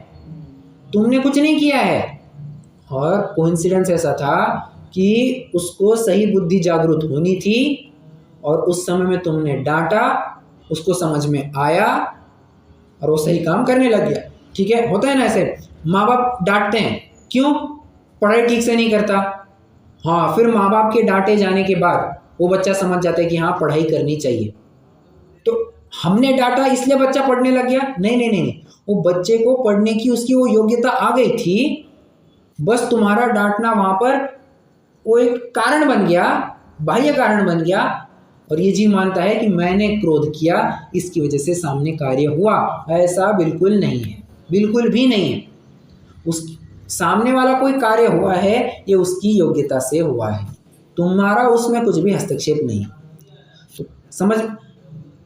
तुमने कुछ नहीं किया है। और कोइंसिडेंस ऐसा था कि उसको सही बुद्धि जागृत होनी थी और उस समय में तुमने डांटा, उसको समझ में आया और वो सही काम करने लग गया। ठीक है, होता है ना ऐसे, माँ बाप डांटते हैं, क्यों? पढ़ाई ठीक से नहीं करता। हाँ, फिर माँ बाप के डांटे जाने के बाद वो बच्चा समझ जाता है कि हाँ पढ़ाई करनी चाहिए। तो हमने डांटा इसलिए बच्चा पढ़ने लग गया? नहीं, वो बच्चे को पढ़ने की उसकी वो योग्यता आ गई थी, बस तुम्हारा डांटना वहां पर वो एक कारण बन गया, बाह्य कारण बन गया, और ये जीव मानता है कि मैंने क्रोध किया इसकी वजह से सामने कार्य हुआ। ऐसा बिल्कुल नहीं है, बिल्कुल भी नहीं है। उस सामने वाला कोई कार्य हुआ है ये उसकी योग्यता से हुआ है। तुम्हारा उसमें कुछ भी हस्तक्षेप नहीं है। तो समझ,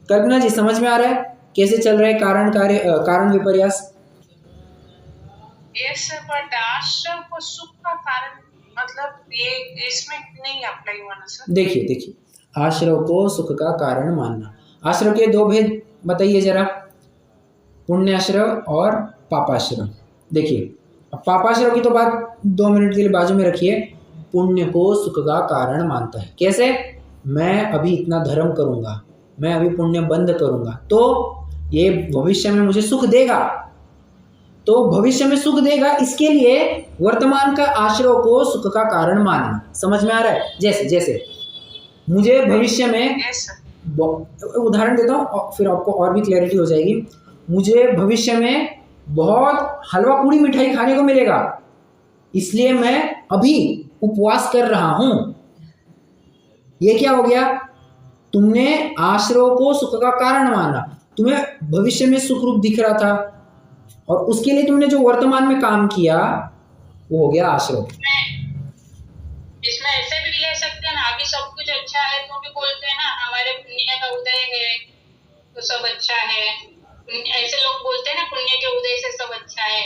कल्पना जी समझ में आ रहा है कैसे चल रहा है कारण विपर्यास? यस बट आश्रव को सुख का कारण मतलब ये इसमें नहीं अप्लाई हुआ ना सर। देखिए आश्रव को सुख का कारण मानना, आश्रव के दो भेद बताइए जरा, पुण्याश्रव और पापाश्रव। देखिए अब पापाश्रव की तो बात 2 मिनट के लिए बाजू में रखिए। पुण्य को सुख का कारण मानता है। कैसे? मैं अभी इतना धर्म करूंगा, मैं अभी पुण्य बंद करूंगा तो ये भविष्य में मुझे सुख देगा, तो भविष्य में सुख देगा, इसके लिए वर्तमान का आश्रव को सुख का कारण मानना। समझ में आ रहा है? जैसे मुझे भविष्य में, यस उदाहरण देता हूँ फिर आपको और भी क्लैरिटी हो जाएगी। मुझे भविष्य में बहुत हलवा पूड़ी मिठाई खाने को मिलेगा, इसलिए मैं अभी उपवास कर रहा हूं। ये क्या हो गया? तुमने आश्रव को सुख का कारण माना, तुम्हें भविष्य में सुख रूप दिख रहा था और उसके लिए तुमने जो वर्तमान में काम किया वो हो गया आश्रव। इसमें ऐसे भी ले सकते हैं ना, अभी सब कुछ अच्छा है तो भी बोलते हैं ना हमारे पुण्य का उदय है तो सब अच्छा है, ऐसे लोग बोलते हैं ना पुण्य के उदय से सब अच्छा है,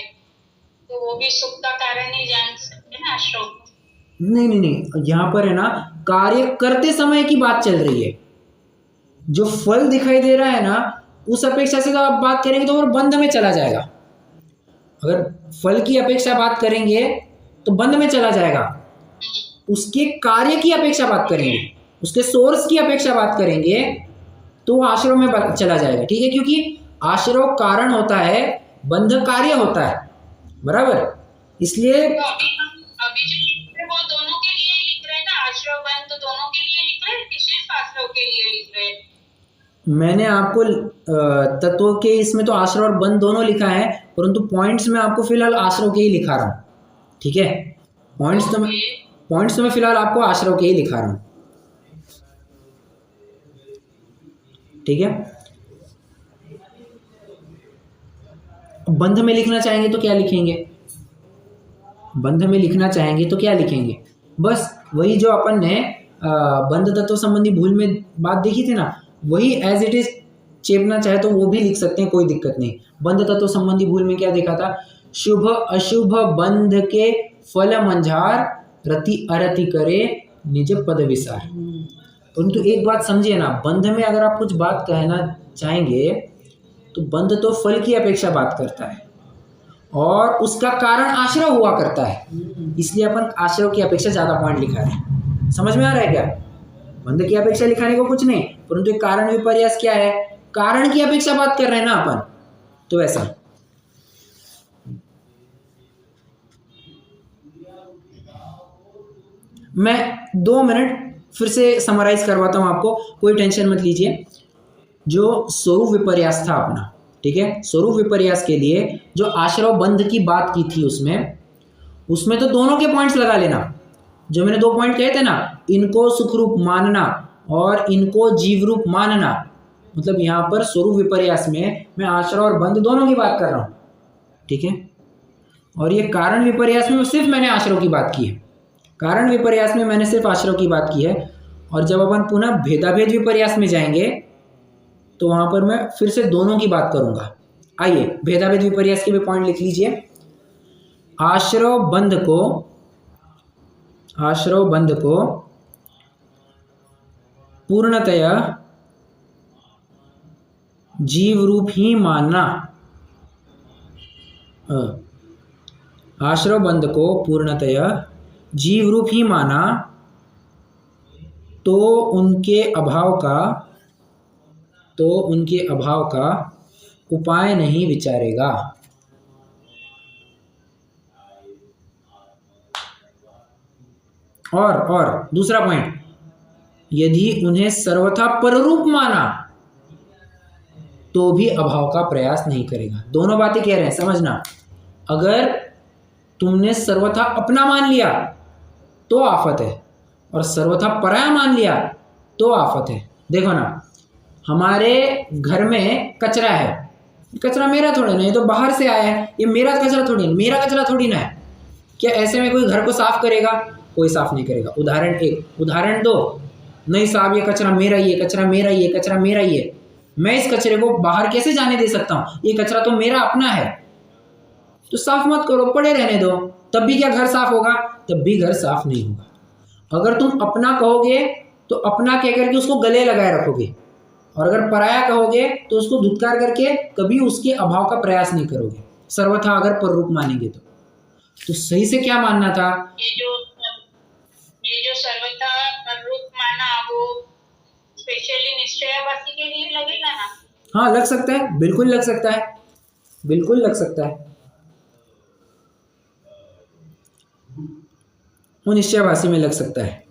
तो वो भी सुख का कारण ही जान सकते ना आश्रव। नहीं, यहाँ पर है ना कार्य करते समय की बात चल रही है। जो फल दिखाई दे रहा है ना उस अपेक्षा से तो आप बात करेंगे तो वो बंध में चला जाएगा। अगर फल की अपेक्षा बात करेंगे तो बंध में चला जाएगा। उसके कार्य की अपेक्षा बात करेंगे, उसके सोर्स की अपेक्षा बात करेंगे तो वो आश्रव में चला जाएगा। ठीक है, क्योंकि आश्रव कारण होता है, बंध कार्य होता है, बराबर। इसलिए तो अभी जो लिख रहे वो दोनों के लिए लिख रहे हैं ना, आश्रव बंध तो दोनों के लिए लिख रहे हैं कि सिर्फ आश्रव के लिए लिख रहे हैं? मैंने आपको तत्वों के इसमें तो आश्रव और बंध दोनों लिखा है, परंतु पॉइंट्स में आपको फिलहाल आश्रव के ही लिखा रहा हूँ। ठीक है, पॉइंट्स तो मैं फिलहाल आपको आश्रव के ही लिखा रहा हूँ। ठीक है, बंध में लिखना चाहेंगे तो क्या लिखेंगे? बंध में लिखना चाहेंगे तो क्या लिखेंगे? बस वही जो अपन ने बंध तत्व संबंधी भूल में बात देखी थी ना, वही एज इट इज चेपना चाहे तो वो भी लिख सकते हैं, कोई दिक्कत नहीं। बंध तत्व संबंधी भूल में क्या देखा था? शुभ अशुभ बंध के फल मंझार, रति अरति करे निज पद विसार। परंतु एक बात समझिए ना, बंध में अगर आप कुछ बात कहना चाहेंगे तो बंध तो फल की अपेक्षा बात करता है और उसका कारण आश्रव हुआ करता है, इसलिए अपन आश्रव की अपेक्षा ज्यादा पॉइंट लिखा रहे हैं। समझ में आ रहा है क्या? बंध की अपेक्षा लिखाने को कुछ नहीं, परंतु एक कारण विपर्यास क्या है? कारण की अपेक्षा बात कर रहे हैं ना अपन, तो ऐसा। मैं 2 मिनट फिर से समराइज करवाता हूं आपको, कोई टेंशन मत लीजिए। जो स्वरूप विपर्यास था अपना, ठीक है, स्वरूप विपर्यास के लिए जो आश्रव बंध की बात की थी उसमें तो दोनों के पॉइंट्स लगा लेना। जो मैंने 2 पॉइंट कहे थे ना, इनको सुख रूप मानना और इनको जीव रूप मानना, मतलब यहाँ पर स्वरूप विपर्यास में मैं आश्रव और बंध दोनों की बात कर रहा हूँ। ठीक है, और ये कारण विपर्यास में सिर्फ मैंने आश्रव की बात की है। कारण विपर्यास में मैंने सिर्फ आश्रव की बात की है, और जब अपन पुनः भेदाभेद विपर्यास में जाएंगे तो वहां पर मैं फिर से दोनों की बात करूंगा। आइए भेदाभेद विपर्यास के भी पॉइंट लिख लीजिए। आश्रव बंध को पूर्णतया जीव रूप ही मानना, आश्रव बंध को पूर्णतया जीव रूप ही माना तो उनके अभाव का उपाय नहीं विचारेगा। और दूसरा पॉइंट, यदि उन्हें सर्वथा पररूप माना तो भी अभाव का प्रयास नहीं करेगा। दोनों बातें कह रहे हैं, समझना। अगर तुमने सर्वथा अपना मान लिया तो आफत है, और सर्वथा पराया मान लिया तो आफत है। देखो ना, हमारे घर में कचरा है, कचरा मेरा थोड़ी ना, ये तो बाहर से आया है, ये मेरा कचरा थोड़ी ना है। क्या ऐसे में कोई घर को साफ करेगा? कोई साफ नहीं करेगा। उदाहरण 1। उदाहरण 2, नहीं साहब ये कचरा मेरा ही है, कचरा मेरा ही है, कचरा मेरा ही है, मैं इस कचरे को बाहर कैसे जाने दे सकता हूँ, ये कचरा तो मेरा अपना है। तो साफ मत करो, पड़े रहने दो, तब भी क्या घर साफ होगा? तब भी घर साफ नहीं होगा। अगर तुम अपना कहोगे तो अपना कह करके उसको गले लगाए रखोगे, और अगर पराया कहोगे तो उसको धुतकार करके कभी उसके अभाव का प्रयास नहीं करोगे, सर्वथा अगर पर रूप मानेंगे तो सही से क्या मानना था? ये जो सर्वथा पर रूप माना वो स्पेशली निश्चयवासी के लिए लगेगा ना? हाँ लग सकता है, बिल्कुल लग सकता है, बिल्कुल लग सकता है। वो निश्चयवासी में लग सकता है।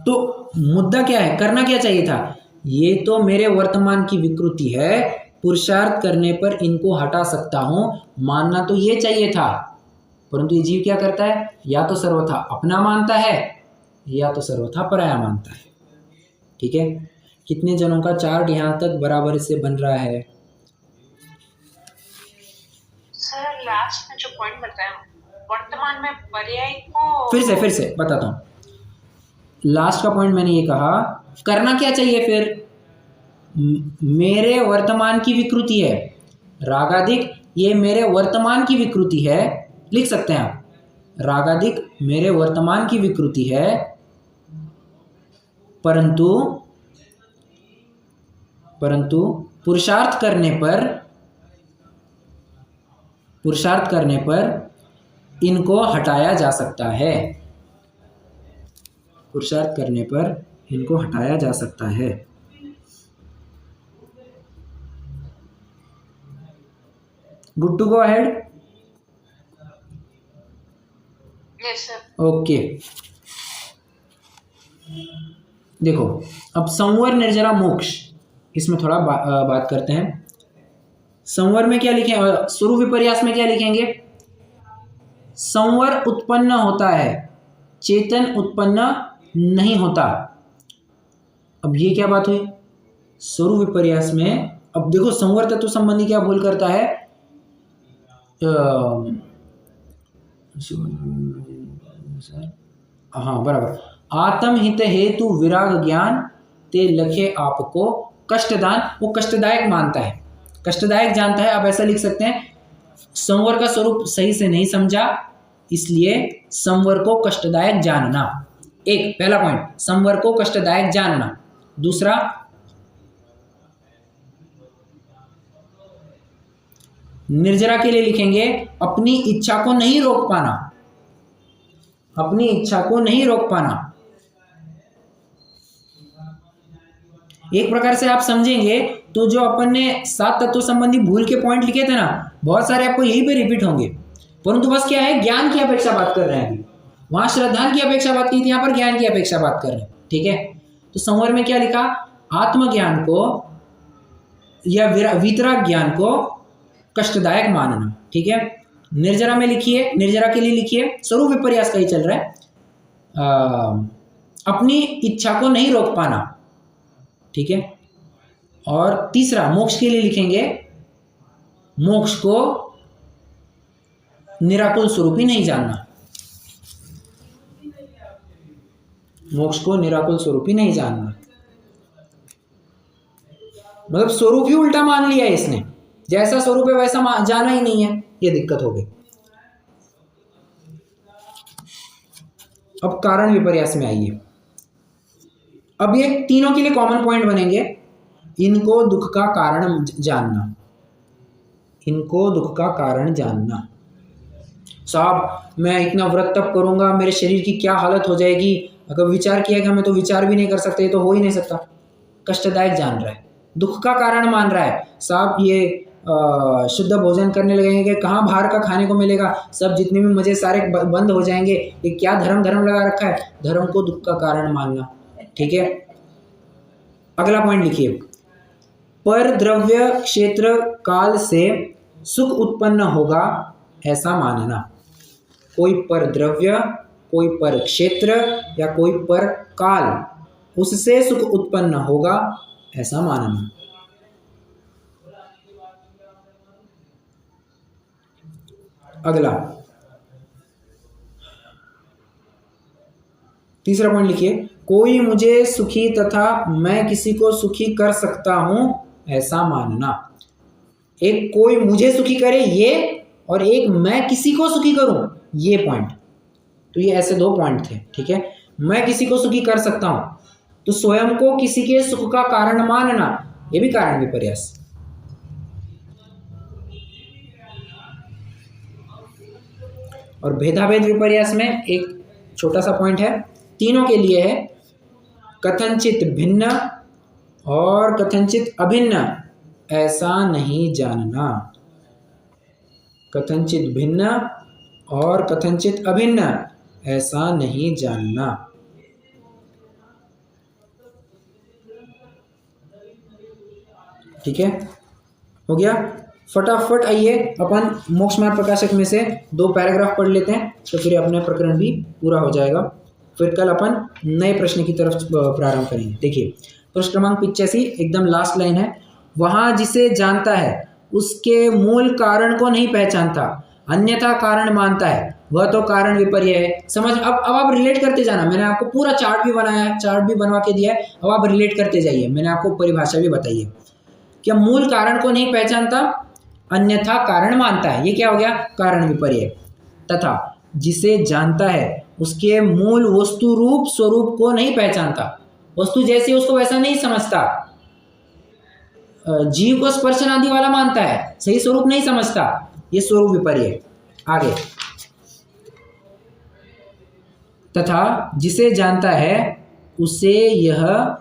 तो मुद्दा क्या है, करना क्या चाहिए था? ये तो मेरे वर्तमान की विकृति है, पुरुषार्थ करने पर इनको हटा सकता हूं, मानना तो ये चाहिए था। परंतु ये जीव क्या करता है? या तो सर्वथा अपना मानता है या तो सर्वथा पराया मानता है। ठीक है, कितने जनों का चार्ट यहां तक बराबर से बन रहा है? सर लास्ट में जो पॉइंट बताया, वर्तमान में पर्याय को फिर से बताता हूं। लास्ट का पॉइंट मैंने ये कहा, करना क्या चाहिए फिर? मेरे वर्तमान की विकृति है, रागादिक ये मेरे वर्तमान की विकृति है, लिख सकते हैं आप, रागादिक मेरे वर्तमान की विकृति है, परंतु पुरुषार्थ करने पर इनको हटाया जा सकता है। पुरुषार्थ करने पर इनको हटाया जा सकता है। Good to go ahead? Yes sir. Okay, देखो अब संवर, निर्जरा, मोक्ष, इसमें थोड़ा बात करते हैं। संवर में क्या लिखें? स्वरूप विपर्यास में क्या लिखेंगे? संवर उत्पन्न होता है, चेतन उत्पन्न नहीं होता। अब ये क्या बात हुई? स्वरूप विपर्यास में अब देखो, संवर तत्व संबंधी क्या बोल करता है? हाँ बराबर, आत्महित हेतु विराग ज्ञान ते लखे आपको कष्टदान, वो कष्टदायक मानता है, कष्टदायक जानता है। आप ऐसा लिख सकते हैं, संवर का स्वरूप सही से नहीं समझा, इसलिए संवर को कष्टदायक जानना। एक पहला पॉइंट, संवर को कष्टदायक जानना। दूसरा, निर्जरा के लिए लिखेंगे अपनी इच्छा को नहीं रोक पाना, अपनी इच्छा को नहीं रोक पाना। एक प्रकार से आप समझेंगे तो जो अपन ने 7 तत्व संबंधी भूल के पॉइंट लिखे थे ना, बहुत सारे आपको यही पे रिपीट होंगे, परंतु बस क्या है, ज्ञान की अपेक्षा बात कर रहे हैं। अभी वहां श्रद्धा की अपेक्षा बात की थी, यहाँ पर ज्ञान की अपेक्षा बात कर रहे हैं। ठीक है, तो संवर में क्या लिखा? आत्मज्ञान को या वितराग ज्ञान को कष्टदायक मानना। ठीक है, निर्जरा में लिखिए, निर्जरा के लिए लिखिए, स्वरूप विपर्यास का ही चल रहा है, अपनी इच्छा को नहीं रोक पाना। ठीक है, और तीसरा मोक्ष के लिए लिखेंगे मोक्ष को निराकुल स्वरूप ही नहीं जानना, मोक्ष को निराकुल स्वरूप ही नहीं जानना। मतलब स्वरूप ही उल्टा मान लिया है इसने, जैसा स्वरूप है वैसा जाना ही नहीं है, ये दिक्कत हो गई। अब कारण विपर्यास में आइए। अब ये तीनों के लिए कॉमन पॉइंट बनेंगे, इनको दुख का कारण जानना, इनको दुख का कारण जानना। साहब मैं इतना व्रत तप करूंगा, मेरे शरीर की क्या हालत हो जाएगी, अगर विचार किया गया मैं तो विचार भी नहीं कर सकता, ये तो हो ही नहीं सकता। कष्टदायक जान रहा है, दुख का कारण मान रहा है। साहब ये शुद्ध भोजन करने लगेंगे, कहाँ बाहर का खाने को मिलेगा, सब जितने भी मजे सारे बंद हो जाएंगे, ये क्या धर्म लगा रखा है, धर्म को दुख का कारण मानना। ठीक है, अगला पॉइंट लिखिए, पर द्रव्य क्षेत्र काल से सुख उत्पन्न होगा ऐसा मानना। कोई पर द्रव्य, कोई पर क्षेत्र या कोई पर काल, उससे सुख उत्पन्न होगा ऐसा मानना। अगला तीसरा पॉइंट लिखिए, कोई मुझे सुखी तथा मैं किसी को सुखी कर सकता हूं ऐसा मानना। एक कोई मुझे सुखी करे ये, और एक मैं किसी को सुखी करूं ये पॉइंट। तो ये ऐसे दो पॉइंट थे, ठीक है। मैं किसी को सुखी कर सकता हूं, तो स्वयं को किसी के सुख का कारण मानना, ये भी कारण विपर्यास। और भेदाभेद विपर्यास में एक छोटा सा पॉइंट है, तीनों के लिए है, कथनचित भिन्न और कथनचित अभिन्न ऐसा नहीं जानना। कथनचित भिन्न और कथनचित अभिन्न ऐसा नहीं जानना। ठीक है, हो गया। फटाफट आइए अपन मोक्ष मार्ग प्रकाशक में से 2 पैराग्राफ पढ़ लेते हैं, तो फिर अपना प्रकरण भी पूरा हो जाएगा। फिर कल अपन नए प्रश्न की तरफ प्रारंभ करेंगे। देखिए प्रश्न क्रमांक 85 एकदम लास्ट लाइन है, वहां जिसे जानता है उसके मूल कारण को नहीं पहचानता, अन्यथा कारण मानता है, वह तो कारण विपर्य है। समझ, अब आप रिलेट करते जाना। मैंने आपको पूरा चार्ट भी बनाया है, चार्ट भी बनवा के दिया है, अब आप रिलेट करते जाइए। मैंने आपको परिभाषा भी बताई है कि मूल कारण को नहीं पहचानता, अन्यथा कारण मानता है, ये क्या हो गया, कारण विपर्य। तथा जिसे जानता है उसके मूल वस्तु रूप स्वरूप को नहीं पहचानता, वस्तु जैसी उसको वैसा नहीं समझता, जीव को स्पर्शन आदि वाला मानता है, सही स्वरूप नहीं समझता, ये स्वरूप विपर्य। आगे, तथा जिसे जानता है उसे यह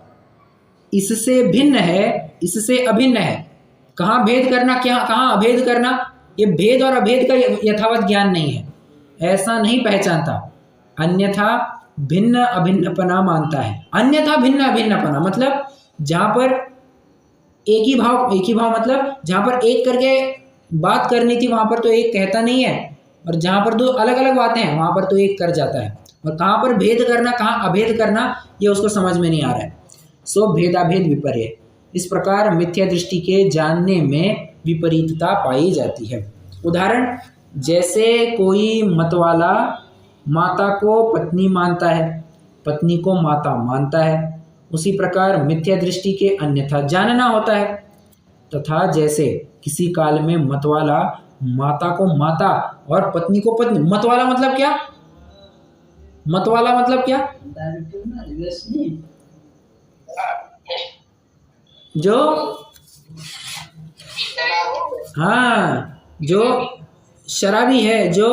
इससे भिन्न है, इससे अभिन्न है। कहाँ भेद करना, क्या कहाँ अभेद करना, ये भेद और अभेद का यथावत ज्ञान नहीं है, ऐसा नहीं पहचानता, अन्यथा भिन्न अभिन्नपना मानता है। अन्यथा भिन्न अभिन्नपना मतलब जहाँ पर एक ही भाव मतलब जहाँ पर एक करके बात करनी थी वहाँ पर तो एक कहता नहीं है, और जहाँ पर 2 अलग अलग बातें हैं वहाँ पर तो एक कर जाता है। और कहाँ पर भेद करना, कहाँ अभेद करना, ये उसको समझ में नहीं आ रहा है। सो भेदाभेद विपर्य। इस प्रकार मिथ्या दृष्टि के जानने में विपरीतता पाई जाती है। उदाहरण, जैसे कोई मतवाला माता को पत्नी मानता है, पत्नी को माता मानता है, उसी प्रकार मिथ्या दृष्टि के अन्यथा जानना होता है। तथा जैसे किसी काल में मतवाला माता को माता और पत्नी को पत्नी, मतवाला मतलब क्या, मतवाला मतलब क्या, जो हाँ जो शराबी है, जो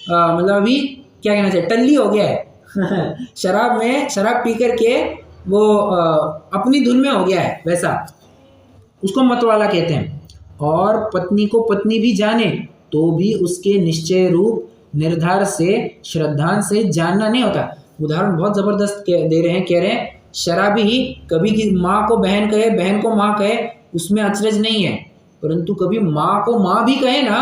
मतलब अभी क्या कहना चाहिए, टल्ली हो गया है शराब पी करके वो अपनी धुन में हो गया है, वैसा उसको मतवाला कहते हैं। और पत्नी को पत्नी भी जाने तो भी उसके निश्चय रूप निर्धार से श्रद्धांत से जानना नहीं होता। उदाहरण बहुत जबरदस्त दे रहे हैं, कह रहे हैं शराबी ही कभी की माँ को बहन कहे, बहन को माँ कहे, उसमें अचरज नहीं है, परंतु कभी माँ को माँ भी कहे ना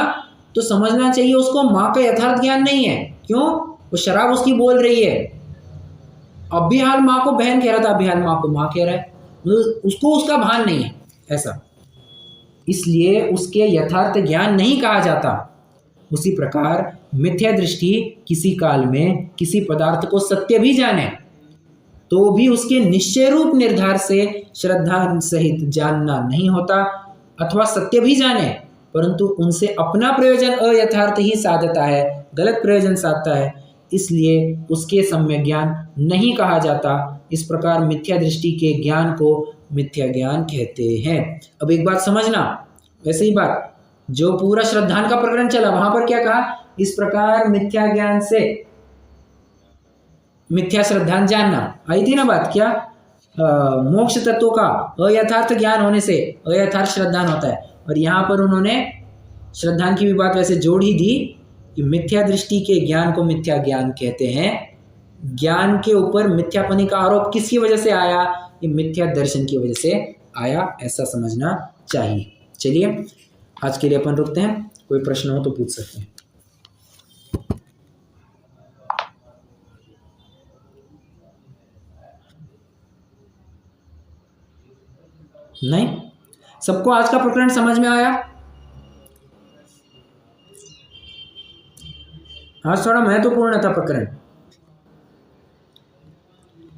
तो समझना चाहिए उसको माँ का यथार्थ ज्ञान नहीं है। क्यों, वो शराब उसकी बोल रही है, अब भी हाल माँ को बहन कह रहा था, अभी हाल माँ को माँ कह रहा है, उसको उसका भान नहीं है ऐसा, इसलिए उसके यथार्थ ज्ञान नहीं कहा जाता। उसी प्रकार मिथ्या दृष्टि किसी काल में किसी पदार्थ को सत्य भी जाने तो भी उसके निश्चय रूप निर्धार से श्रद्धा सहित जानना नहीं होता, अथवा सत्य भी जाने परंतु उनसे अपना प्रयोजन अयथार्थ ही साधता है, गलत प्रयोजन साधता है, इसलिए उसके सम्यक ज्ञान नहीं कहा जाता। इस प्रकार मिथ्या दृष्टि के ज्ञान को मिथ्या ज्ञान कहते हैं। अब एक बात समझना, वैसे ही बात जो पूरा श्रद्धान का प्रकरण चला वहां पर क्या कहा, इस प्रकार मिथ्या ज्ञान से मिथ्या श्रद्धान जानना आई थी ना बात, क्या मोक्ष तत्व का अयथार्थ ज्ञान होने से अयथार्थ श्रद्धान होता है। और यहाँ पर उन्होंने श्रद्धान की भी बात वैसे जोड़ ही दी कि मिथ्या दृष्टि के ज्ञान को मिथ्या ज्ञान कहते हैं। ज्ञान के ऊपर मिथ्यापनी का आरोप किसकी वजह से आया, ये मिथ्या दर्शन की वजह से आया, ऐसा समझना चाहिए। चलिए आज के लिए अपन रुकते हैं, कोई प्रश्न हो तो पूछ सकते हैं। नहीं, सबको आज का प्रकरण समझ में आया? हाँ, थोड़ा महत्वपूर्ण था प्रकरण।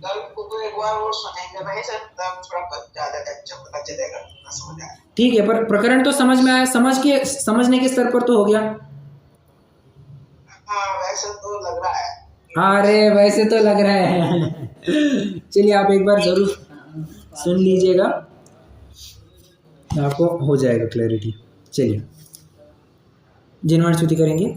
कल को तो एक बार और सुनेंगे भाई सर, तब थोड़ा ज्यादा अच्छा पता चलेगा, ना समझ आया। ठीक है, पर प्रकरण तो समझ में आया, समझने के स्तर पर तो हो गया। हाँ वैसे तो लग रहा है। अरे वैसे तो लग रहा है। चलिए आप एक बार जरूर सुन लीजिएगा, आपको हो जाएगा क्लैरिटी। चलिए जिनवान स्तुति करेंगे।